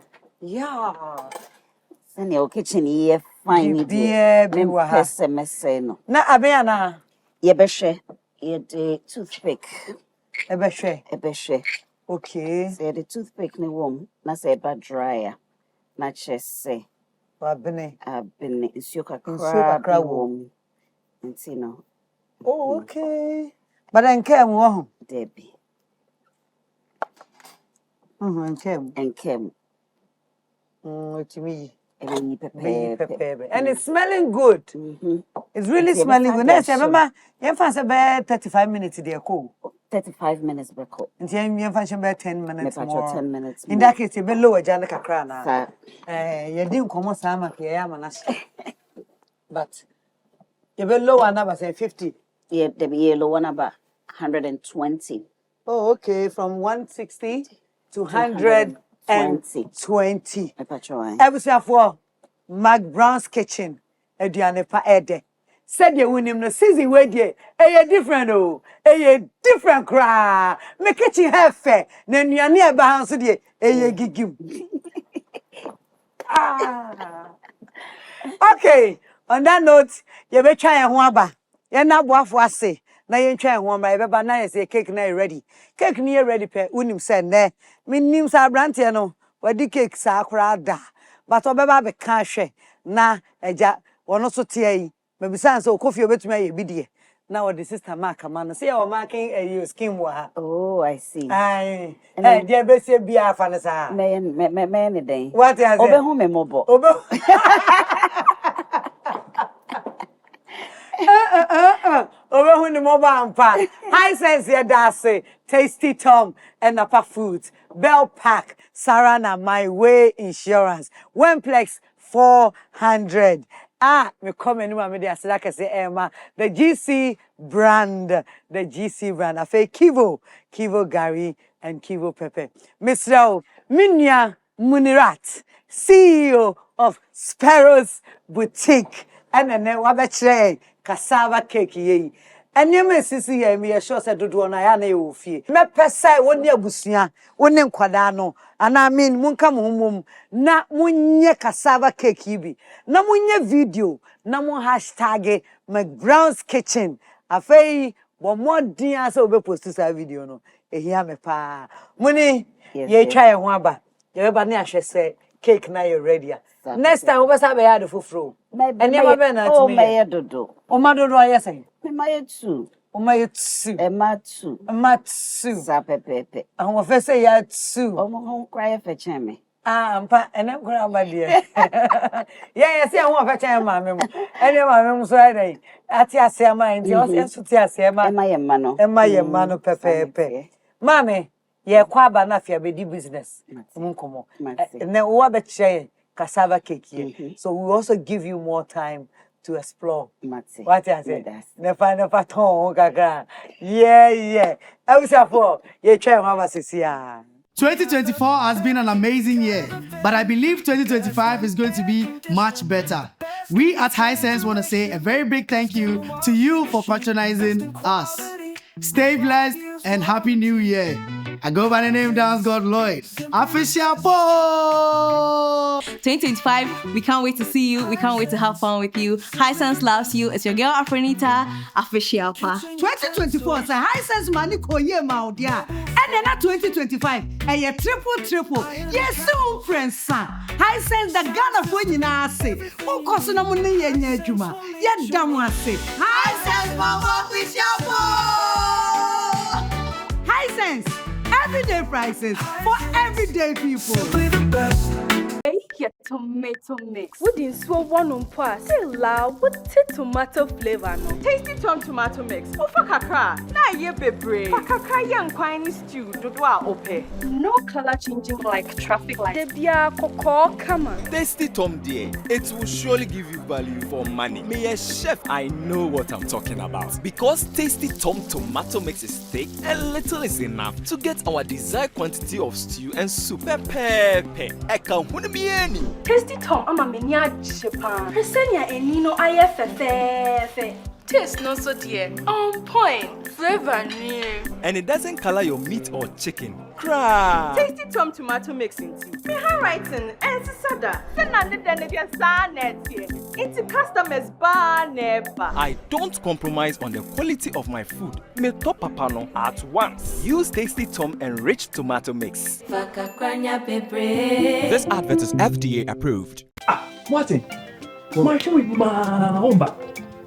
in your kitchen here fine dear be wa ha no na abia na ye be hwe ye de toothpick ebehwe okay say the toothpick ni wom na say ba dryer na chese abene nsuo kakra wom nti no oh okay but enkem wo ho debi enkem otimi pepper. And it's smelling good. It's really smelling good. Next time, you fancy about 35 minutes there, cool. 35 minutes be cool. And you fancy about 10 minutes more. 10 minutes in that case, you be lower Janica Crana. You didn't come on Sama Kiamanas. But you be lower number, say 50. Yeah, the yellow one about 120. Oh, okay. From 160 to 120. Ebusia for McBrown's kitchen. aduane pa ede said you win him no season we die different oh different cry me kitchen have fair na nuane e ba han so die gigim okay on that note you be try ho aba ye na boafo ase na ye twa ho aba ye be ba na ye say cake na ready cake ni ready pe unim say ne me nim sa brante no wadi cake sa akra da but obeba be ka hwe na eja wono so tie yi me bisan so coffee obetumi aye bidie na what the sister mark man say you marking your skin wa oh I see ai dia be se bia afa ne sa me ne den what is obe hu me mobo obe hu ni mobo ampa high sense ya da say Tasty Tom and Napa Foods Bell Pack Sarana My Way Insurance Wemplex 400 me come anywhere me dey like I say Emma the GC brand afa Kivo Gary and Kivo Pepe Mr. Minya Munirat CEO of Speros Boutique and then wabechre cassava cake ye Enyeme sisi ye me sure say dodo na ya na e ofie me pese woni abusua woni nkwada no ana mean munka muhumum na munye cassava cake bi na munye video na mun hashtag McBrown's kitchen afei bo modin asa obe post sa video no ehia me pa muni ye twa ye ho aba ye ba na ahwe say cake na you ready next time we be ya do foforo enyema be na timi me dodo o ma dodo ayesen my two. Oh my two. Emma two. Sa pepe. I want to say ya two. Oh my home cry for chame. Mpa and I'm going my dear. Yeah, see I want to chame my memo. Any my memo so I atia say my and so tia say my mano pepe. Mame, ye kwaba na fia be di business. Munkomo. Na wo be che cassava cake here. So we also give you more time to explore. What I say? Never ton gaga. Yeah. I was for ye try mama sisia. 2024 has been an amazing year, but I believe 2025 is going to be much better. We at High Sense want to say a very big thank you to you for patronizing us. Stay blessed and Happy New Year. I go by the name Dance God Lloyd. Official 2025, we can't wait to see you. We can't wait to have fun with you. High Sense loves you. It's your girl Afronita, Official Pa. 2024 say High Sense money ko ye ma odia. And then 2025, a triple. Yes, so friends. High Sense the Ghana for nyina ase. O koso na mo ne ye nya adwuma. Ye dam ase. High Sense mama Official Pa. High Sense everyday prices for everyday people. Your tomato mix. Wouldn't so one on pass. Say loud with tomato flavor no. Tasty tomato mix. Kakra. Na ye bebre. Kakra young quiny stew. Dodwa ope. No color changing like traffic light. Debia koko come on. Tasty Tom dear. It will surely give you value for money. Me a chef, I know what I'm talking about. Because Tasty Tom tomato mix is thick and little is enough to get our desired quantity of stew and soup. Pepe. Eka hunbi. Tasty Tom, I'm a mania chipa. Presenia and Nino IFFF. Taste no so dear. On point. Flavor new. And it doesn't color your meat or chicken. Cry. Tasty Tom tomato mix into. Me handwriting and sada. Then I need into customers bar never. I don't compromise on the quality of my food. Me top papano at once. Use Tasty Tom enriched tomato mix. This advert is FDA approved. Martin. Martin with my omba.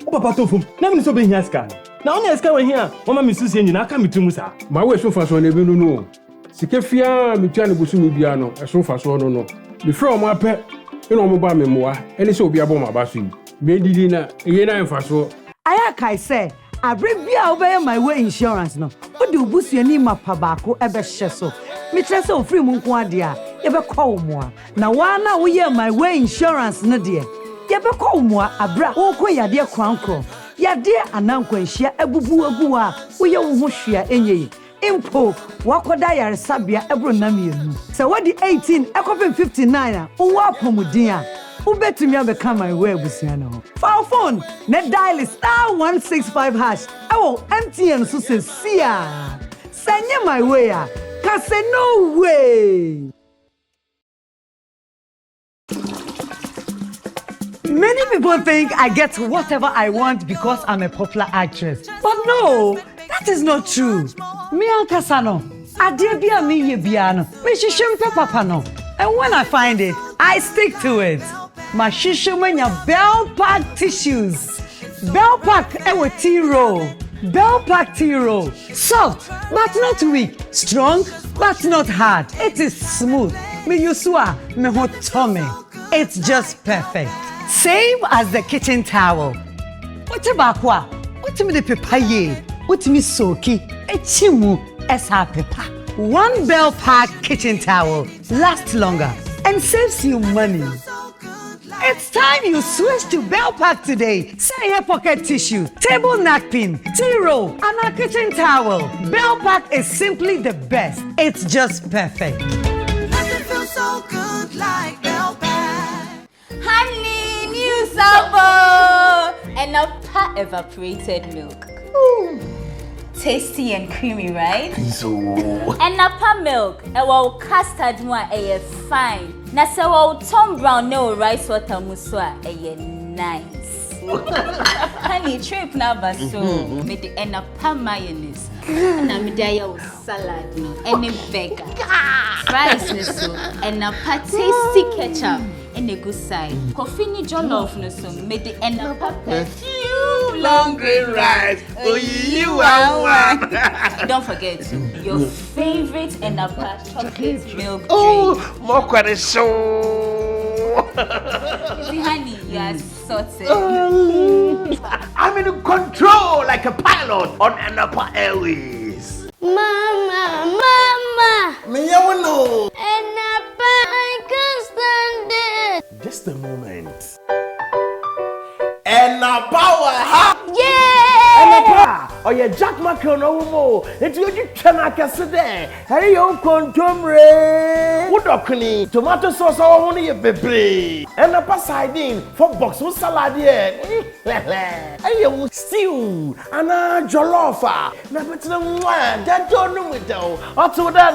Papa tofu. Na me so be here scan. Na only scan we here. Mama me susie nyina aka metumu sa. Ma we so fa so na bi no. Sike fia me tua ne busu me bia no. So fa so no. Me frɛ omo apɛ. Ina omo ba me moa. Ene se obi abo ma ba so yi. Me didi na eye na mfa so. Aya kai say abrebia obey my way insurance no. Odi obusu ani mapa baako ebe hye so. Me tire se ofri mu nko ade a ye be call mo a. Na wa na wo ye my way insurance no de. Ye be call mo a abra wo ko yade krankro. Yade anankwanhia abubu agu a wo ye wo ho hwea enye. Impo wakoda yaresabia ebro na mienu. Se wadi 18 ekopin 59 a wo apomudin a Who bet me become my way busiano? For phone, net dial is *165#. Oh, MTN so says Sia. Send my way. Cause no way. Many people think I get whatever I want because I'm a popular actress. But no, that is not true. Me Alcasano, Adebia me yebiano, me shishimpe papa no. And when I find it, I stick to it. My shishimenya Bell Pack tissues. Bell Pack ewe tea roll. Bell Pack tea roll. Soft, but not weak. Strong, but not hard. It is smooth. Me yusua, me hotome. It's just perfect. Same as the kitchen towel. What about what? What me the papaye? What me soki? Echimu esa pepa. One Bell Pack kitchen towel lasts longer and saves you money. It's time you switch to Bell Pack today. Say here pocket tissue, table napkin, tea roll, and a kitchen towel. Bell Pack is simply the best. It's just perfect. Nothing feels so good like Bell Pack. Honey, new sabo and a pot evaporated milk. Tasty and creamy, right? So. And a pot milk, a well custard one, a fine. Na se wo Tom Brown no rice water muswa, a nice. Honey, trip na baso, me the and a pot mayonnaise. Na me dia salad no, any burger. Fries no so, and a pot tasty ketchup. In a good side. Coffee ni jollof no so made the end up perfume long green rice. Oh, you are one. Don't forget your favorite and a chocolate milk drink. Oh, more quite so. See, honey, you are sorted. I'm in control like a pilot on Anapa Airways. Mama. Me know. Enapa, I can't stand it. Just a moment. And now power, huh? Yeah! And oh yeah, Jack Macron no more. It's you cannot guess there. Hey, you contumre. What okuni? Tomato sauce or only a baby. And a sardine for box with salad here. Hey, you stew. And a jollofa. Never to the one. That don't know it though. What's that?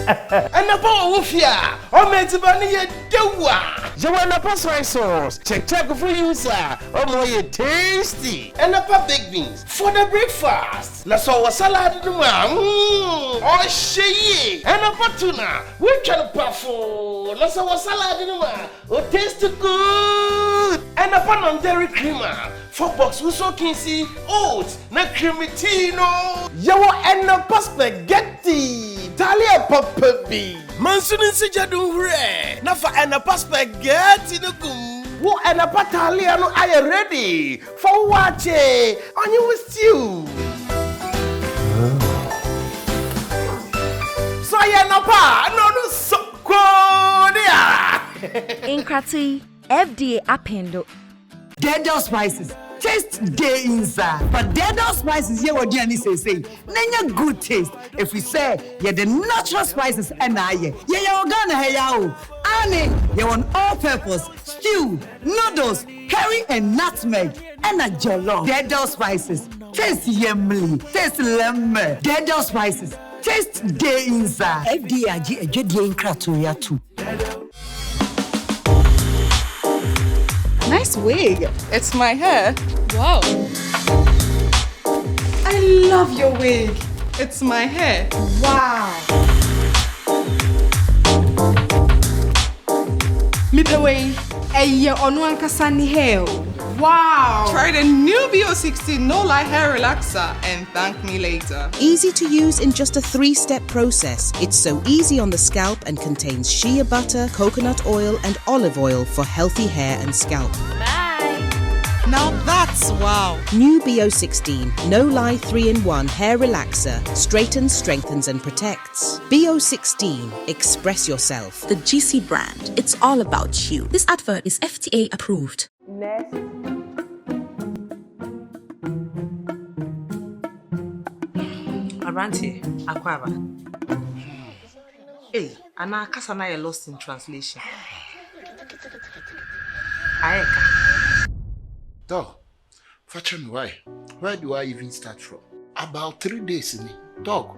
And the power of ya, or made to bunny a doa. You want a pass rice sauce, check for you, sir, or more tasty. And a pop big beans for the breakfast. Let's all a salad in the mom. Oh, she and a patuna. We can puffle. Let's all a salad in the mom. Oh, taste good. And a pan on dairy creamer. 4 box we so can see oats, na creamy tea no. You and a spaghetti. Talia papa B. Mansunin sijadu hre. Nafa and a spaghetti no gum. Wo and a patalia no are you ready for watch on you with stew. So ya no pa no so kodia. Inkrati FDA appendo. Dead spices. Taste day inside. But dead spices here what Jenny say. Nanya good taste. If we say yeah the natural spices and yeah organa hey yao. Ane you want all purpose stew, noodles, curry and nutmeg and a jollof. Dead spices. Taste yummy. Taste lemon. Dead spices. Taste day inside. FDA a good day in Kratoria too. Nice wig. It's my hair. Wow. I love your wig. It's my hair. Wow. Midway. Eye onwan kasani hair. Wow. Try the new BO16 No Lie Hair Relaxer and thank me later. Easy to use in just a 3-step process. It's so easy on the scalp and contains shea butter, coconut oil, and olive oil for healthy hair and scalp. Bye. Now that's wow. New BO16 No Lie 3-in-1 Hair Relaxer straightens, strengthens, and protects. BO16 Express yourself. The GC brand. It's all about you. This advert is FDA approved. Next. Aranti, Aquaba. Hey, Anna Kasana lost in translation. Dog, fetch me why? Where do I even start from? About 3 days in dog.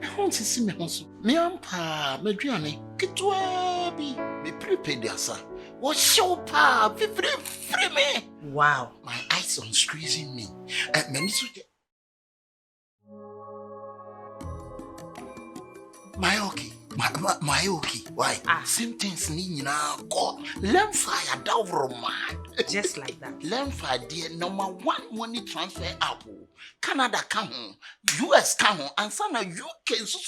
I want to see me also. Me ampa, me driane, kitwa bi. Me prepaid yasa. What show pa? Free me. Wow. My eyes on squeezing me. My okay. My okay. Why? Same things ni na go. Learn fire down man. Just like that. Learn fire dear number 1 money transfer app. Canada come home, US come home, and some UK so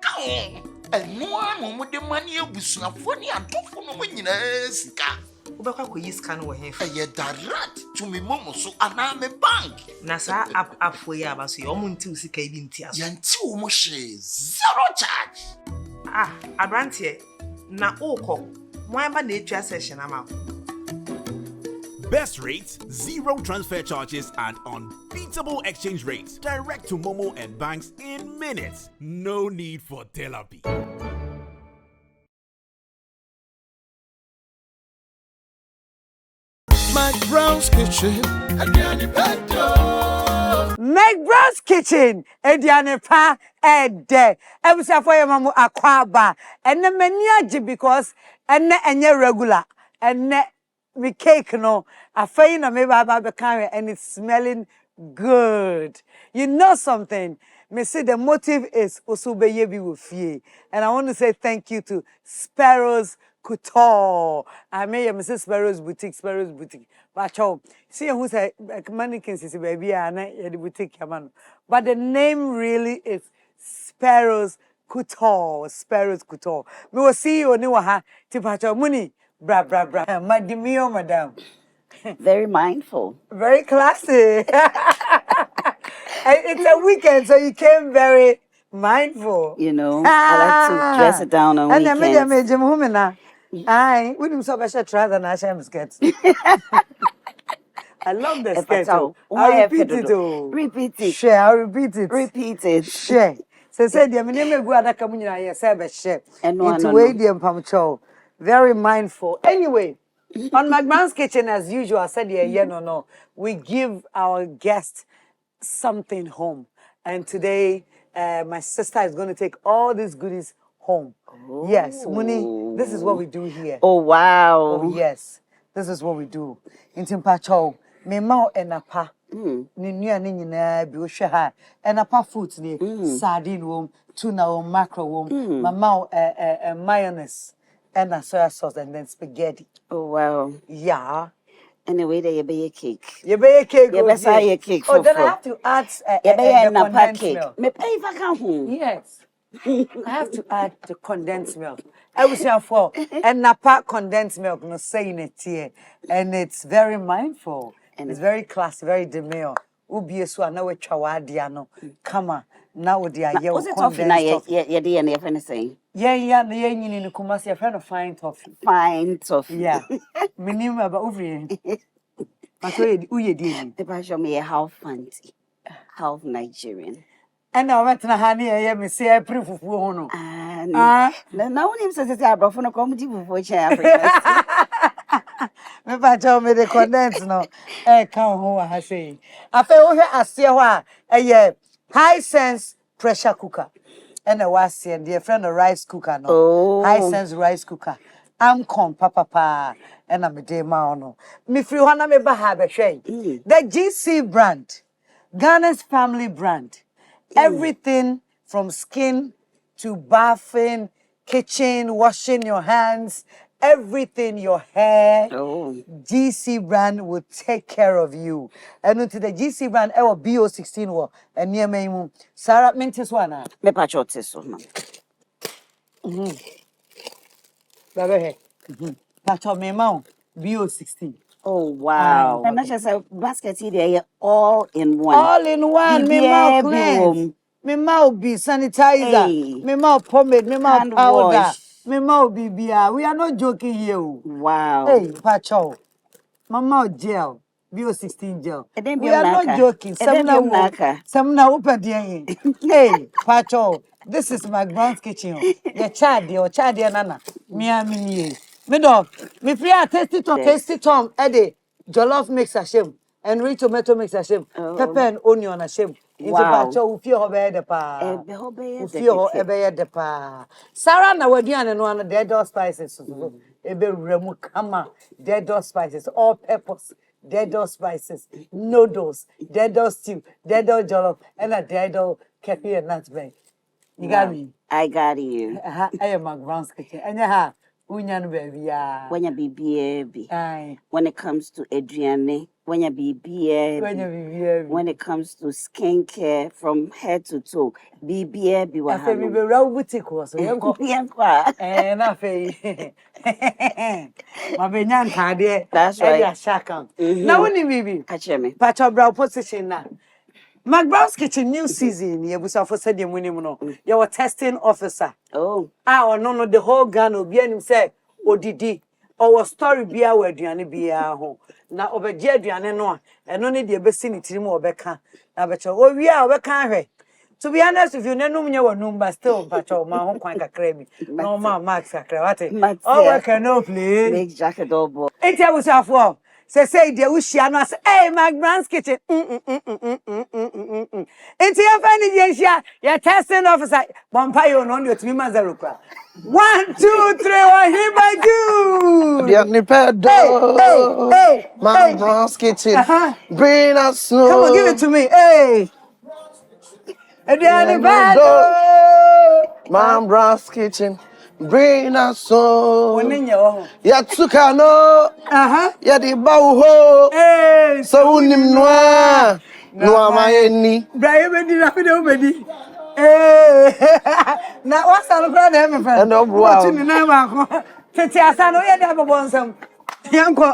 come home. And no one with the money you busy funny and don't for no money sika. Ubekwa ko yi scan wo hen fa. Direct to me momo so ana me bank. Na sa app for ya ba so yo mo nti sika bi nti aso. Yanti wo mo she zero charge. Abrantie na okọ. Mo amba na etwa session ama. Best rates, zero transfer charges, and unbeatable exchange rates. Direct to Momo and banks in minutes. No need for therapy. McBrown's Kitchen, McBrown's Kitchen, Ediane Pa, Ede. I was a for your mamu aquaba, and the mania because and regular, and me cake no, I find a maybe about the camera and it's smelling good. You know something? Me say the motive is Osube Yebi Wufie. And I want to say thank you to SPEROS COUTURE. I may Mrs. SPEROS Boutique. But see who say mannequins is baby and the boutique man. But the name really is SPEROS COUTURE. SPEROS COUTURE. We will see you on Niwaha Tipacho Muni. Bra. My demure madam. Very mindful. Very classy. It's a weekend, so you came very mindful. You know, I like to dress it down on weekends. And I made him woman. I wouldn't so much try than I shall skirt. I love the skirt. I'll repeat it. Repeat it. Share, I'll repeat it. Repeat it. Share. So said, "Dear, my name is Guada Camunia, yes, I share." Into Wadium Pamcho. Very mindful. Anyway, on McBrown's Kitchen, as usual, I said, no. We give our guests something home. And today, my sister is going to take all these goodies home. Oh. Yes, Muni, this is what we do here. Oh, wow. Oh, yes, this is what we do. In Timpacho, me mao enapa. Ni nina biosha enapa food ni sardine wom, tuna wom, mackerel wom, mama mayonnaise. And a soy sauce and then spaghetti. Oh, wow. Yeah. Anyway, you bake a cake. You bake a cake. You bake a cake. Oh, then I have to add the condensed milk. Me pay if I come home. Yes. I have to add the condensed milk. I was here for and Napa condensed milk, no saying it here. And it's very mindful. And it's very classy, very demure. Ubi so I know what chawadiano. Come on. Now with the idea of condensed milk. Yeah, you Kumasi, a friend of fine toffee. Fine toffee. Yeah. Minimum about over here. I told you, the passion me half fancy, half Nigerian. And I went to honey, I am say I proof of one. Now, him says I brought from a comedy before chair. Maybe I told me the condensed no. Come home, I say. I feel here, I see a high sense pressure cooker. And I was here, dear friend, a rice cooker, no. Oh. High sense rice cooker. I'm con papa, and I'm a day mano. Me free one me bahabe shay. The GC brand, Ghana's family brand. Everything from skin to bathing, kitchen, washing your hands, everything, your hair. Oh. GC brand will take care of you. And until the GC brand, I will BO16 and near me, Sarah Mintis one. Me pachote so, man. Baby, pacho me mount BO16. Oh, wow. And that's just a basket here, all in one. All in one. Me mouth cleanse. Me mouth be sanitizer. Me mouth pomade. Me mouth powder. Me mouth be beer. We are not joking here. Wow. Hey, Pacho. My mouth gel. BO16 gel. We are not joking. Some now open the Hey, Pacho. This is McBrown's Kitchen. Your child, nana. Me. Middle, me free a tasty tom, Eddie, jollof mix a shame, and red tomato mix a shame, pepper and onion a shame. Into bacho, who fear her the pa, who fear her the pa. Sarah, now we're doing and one of dead dog spices. Ebe remu kama, dead dog spices, all peppers, dead dog spices, noodles, dead dog stew, dead dog jollof, and a dead dog kepi and nutmeg. You got me? I got you. I am McBrown's kitchen. And yeah, baby. When you be baby. When it comes to Adrienne, when you be baby. When it comes to skincare from head to toe, be baby. I feel we raw boutique was. And I feel my benyan card. That's right. Now when you baby, catch me. Patch your brow position now. McBrown's Kitchen new season. You was for said you were testing officer. Oh. No, the whole gun will be and say, Odidi, or story be our Diana be our home. Now over Diana no, and only the vicinity more Becca. Now, but we are Becca. To be honest, if you know me, your number still, but my home quite a crabby. No, my Max Sacravate. Oh, I can no play. Make jacket double. It was our fault. Say dear Ushiana, hey, McBrown's Kitchen. Into your funny Jensia, your testing officer, Bompayo on your 3 months. 1, 2, 3, Oheneba Jude. Hey, McBrown's Kitchen. Bring us snow. Come on, give it to me. Hey. McBrown's Kitchen. Bring us snow. Ya tukano. Ya di bauho. So unim noa. Noa mayeni. Brian Bedi. Now what's the brother, my friend? No, what's in the name of Tetiasano? You never want some. Yanko.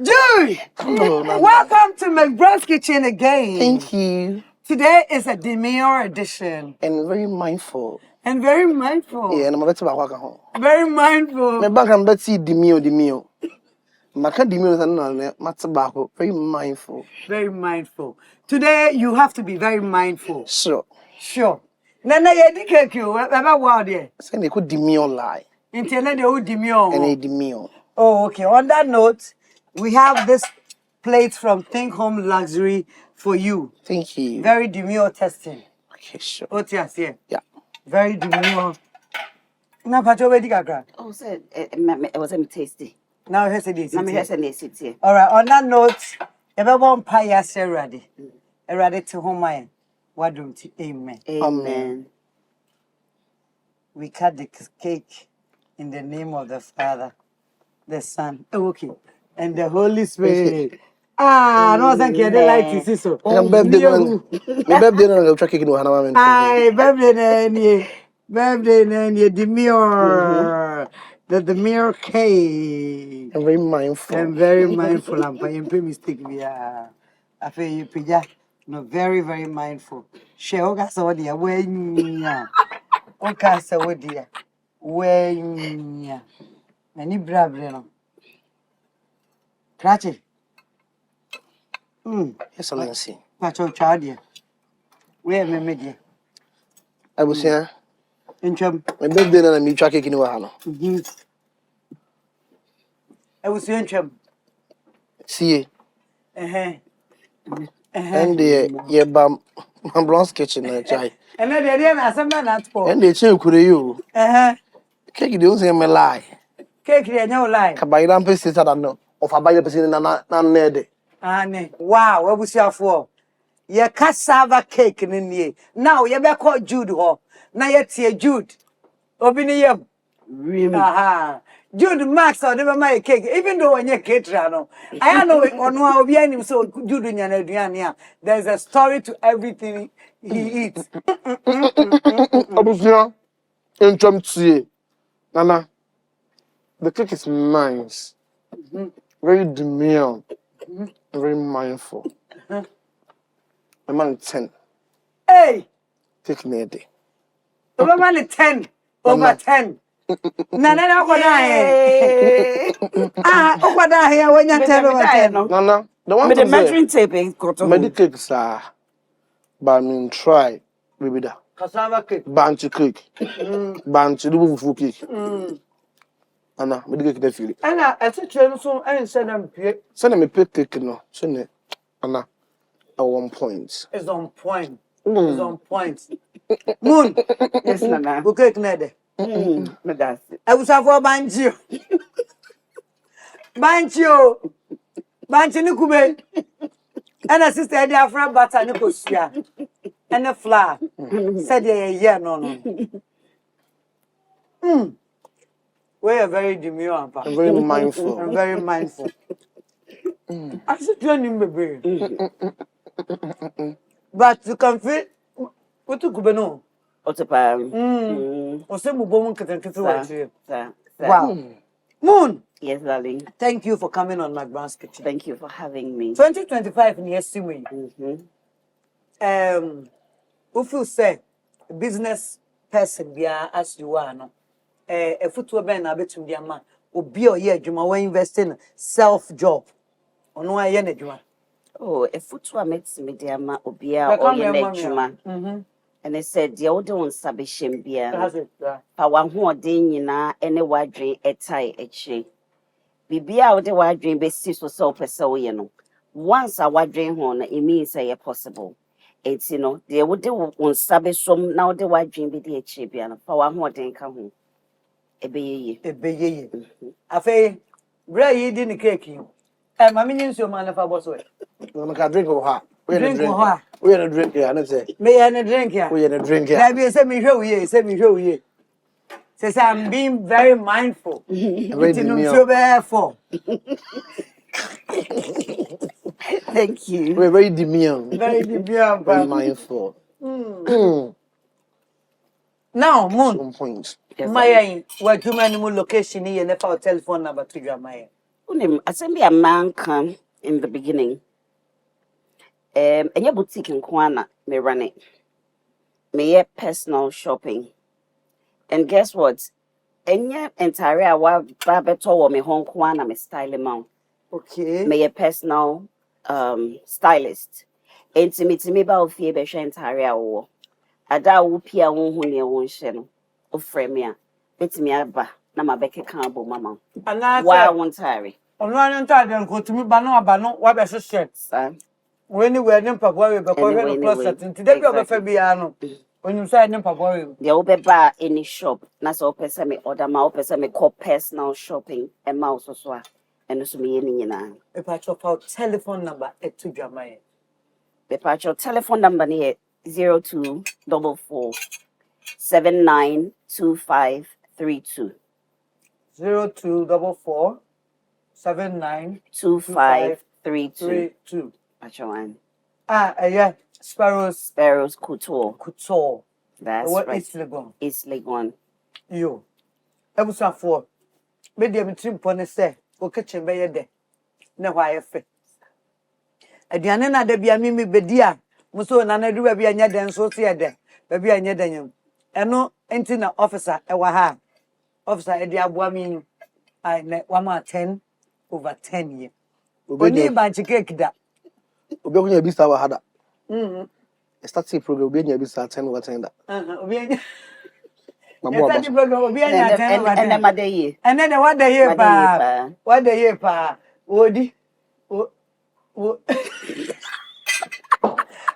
Jude, welcome to McBrown's Kitchen again. Thank you. Today is a demure edition. And very mindful. Yeah, and I'm better about home. Very mindful. My back and Betsy demure. Maka demure than Matsubaho. Very mindful. Very mindful. Today you have to be very mindful. Sure. Nana yedike you ever word here. Say they could demure lie. Internet they would demure. And they demure. Oh, okay. On that note, we have this plate from Think Home Luxury for you. Thank you. Very demure testing. Okay, sure. What you say? Yeah. Very demure. Now, Pacho, where did you go? Oh, said it was tasty. Now, here's a Now, here's a city. All right. On that note, everyone pay us ready. Ready to home, my. What do you? Amen. Amen. We cut the cake in the name of the Father, the Son, and the Holy Spirit. No, thank you. I don't like to see so. Birthday, no track in one. Birthday, demure. The demure cake. I'm very mindful. I'm pay mistake. I feel you, Pija. No, very, very mindful. Sheoga Sawadia, when Oka Sawadia, when any brave. Cratchet. Excellency. Pacho Chardia. Where me media? I was here. In Chum. My birthday and me track in Wahano. I was in Chum. See. And the McBrown's Kitchen and chai. And then they didn't ask a man at all. And they chill could you. Cake don't say me lie. Cake, no lie. Kabayram pieces that I know. Of a buyer person and ned. Wow, what was your for? Your cassava cake in ye. Now you better call Jude ho. Now yet see Jude. Obiniyam. Really? Jude Max or never my cake, even though when you caterer. I know it on one behind him so Jude in your there's a story to everything he eats. Abusia, in Chumtsy. Nana, the cake is nice. Very demure. Very mindful. A man 10. Hey! Take me a day. Over man 10. Over 10. Nana, what I here when you tell over 10. Nana, the one with the measuring tape, medicate, sir. But I mean, try, baby. cassava cake, bantu cake, bantu fufu cake. Anna, me dey get feel. Anna, I think you so I send them pay. Send me pay cake no. Send Anna at 1 point. It's on point. It's on point. Moon. Yes, Nana. Go cake nede. Me that's it. I was for banjo. Banjo. Banjo ni kube. And a sister dey afra butter ni kosua. And a flour. Said yeah no. We are very demure, Papa. I'm very mindful. I'm very mindful. I should join him, baby. But you can feel what you could know. What's a pam? What's the moment can you? Wow. Wow. Moon. Yes, darling. Thank you for coming on McBrown's Kitchen. Thank you for having me. 2025 in Yesimi. If you say business person, as you are, no. A footwear ben a bit to man obi or ye adwuma we invest in self job ono aye na adwuma oh a footwear makes me dear ma obi or ye na adwuma and they said the old one sabishem bia pa wan ho den nyina ene wadwen etai echi bibia wo de wadwen be si so so pese wo ye no once a wadwen ho na it means say possible it's you know they would do one sabisom now de wadwen be de echi bia no pa wan ho den ka ho Ebeye. Afe, bra yi di ni cake. Mami nyi nso ma na fa boso e. No ka drink o ha. Drink o ha. We na drink ya na say. Me ya na drink ya. We na drink ya. Na bi say me hwe uye, say me hwe uye. Say I'm being very mindful. Very demure. Thank you. We're very demure. Very demure, very mindful. Now, Moon. Some points. Maya, what you man location here and our telephone number to your Maya. I send me a man come in the beginning. And your boutique in Kwana may run it. May personal shopping. And guess what? And your entire barbeto or me home Kwana me style mount. Okay. May personal stylist. And to me about fear be entire war. Ada wo pia won hu ne won hye no o frame a betimi aba na mabeke kan abo mama ana wa won tare ono an tare nko tumi ba no aba no wa be hye when we ne mpabo we be ko hwe no closet nti da bi obefa bia no onyum sai ne mpabo we de wo be ba any shop na so pese me order ma pese me call personal shopping e ma so so a eno so me ye ni nyina e pa chop out telephone number e to dwamaye be pa chop telephone number ni 0244 792532 0244 792532 Achawan. Yeah, SPEROS Couture. That's what right. It's Legon. Yo. Ebusa for. Medium trim pone say, o kitchen be de. Na why fe. Aduane na da bia mi bedia. Muso na na du ba bia nya den so se de. Ba bia nya den. Eno enti na officer e wa ha. Officer e di aboa mi. I na 1 over 10 year. Oni banchi cake da. Obi kunya bisa wa hada. Starting program obi nya bisa 10 over 10 da. Obi anya. Mamo aba. Starting program obi anya 10 over 10. And then madaye. And then what the year pa. What the year pa. Odi.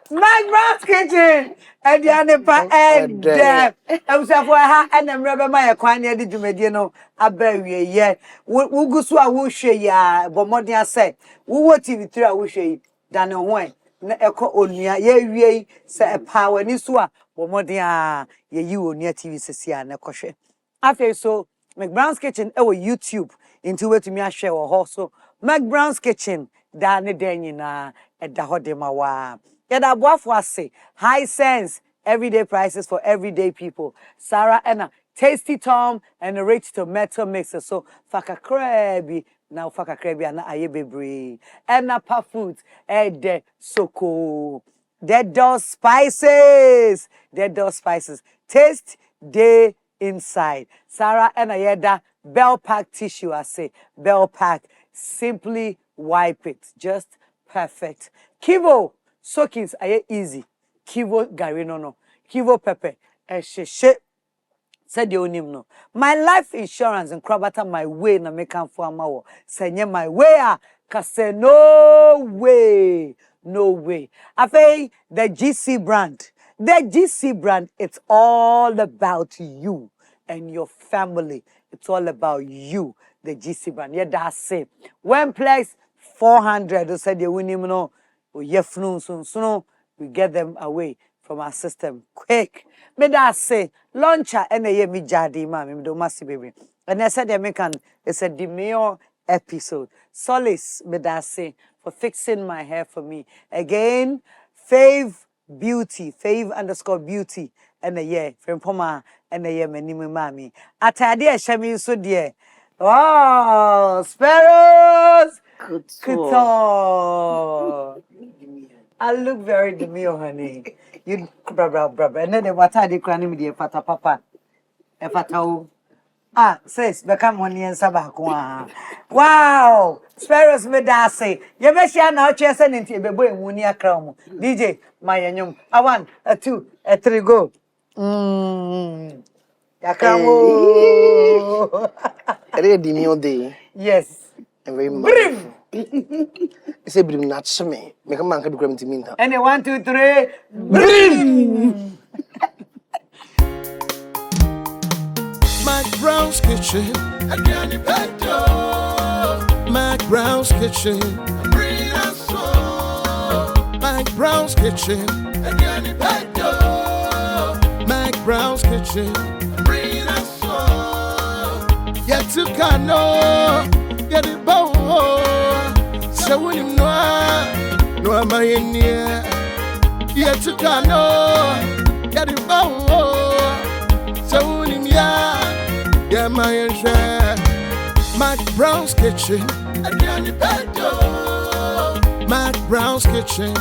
McBrown's Kitchen. Ediane pa ede. Ebusa for ha enem rebe ma ye kwan ne de dwumadi no abawie ye. Wo gusu a wo hwe ya bomodin ase. Wo TV3 a wo hwe yi da ne ho na eko onua ye wie se epa wani so a bomodin a ye yi onua TV sesi a na kohwe. Afei so McBrown's Kitchen e wo YouTube into wetumi ahwe wo ho so McBrown's Kitchen da ne den nyina eda ho de ma wa. Yada boafo ase high sense everyday prices for everyday people. Sarah Enna Tasty Tom and a rich tomato mixer. So faka krebi now faka krebi ana aye bebre. Enna pa food de soko. Dead dog spices. Dead dog spices. Taste day inside. Sarah Enna yeda bell pack tissue I say. Bell pack. Simply wipe it. Just perfect. Kivo. Soakings are easy. Kivo gari no. Kivo Pepe, she said the onim no. My life insurance and crabata my way na make am for amawo. Senye my way kase no way. No way. Afei the GC brand. The GC brand, it's all about you and your family. It's all about you. The GC brand. Yeah, that's it. One place 400. You said the onim no. So we get them away from our system quick. Me da say launcher and a me jadi ma me do massive baby. And I said the American it's a demure episode. Solace me da say for fixing my hair for me. Again, Fave Beauty, Fave_beauty and a year from Poma and a year me mami. Atade a shami so dear. Wow, Sparrows Couture. I look very demure, honey. You bra. And then the water they crying me the fata papa. E fata. Says become one year sabakwa. Wow! Sparrows me da say. You be share now chese nti be boy Munira crown. DJ my nyom. A 1, a 2, a 3 go. Yakramo. Ready me day. Yes. And very much. Say brim not me. Make a man can be grabbing to me. And 1, 2, 3. Brim. McBrown's kitchen, Agani Pecto. McBrown's kitchen, bring us so. McBrown's kitchen, Agani Pecto. McBrown's kitchen, bring us so. Yet to Kano, get it bow. So when you know, no am I in here. Yet to Kano, get it bow. So when you yeah, my share. McBrown's kitchen, McBrown's kitchen,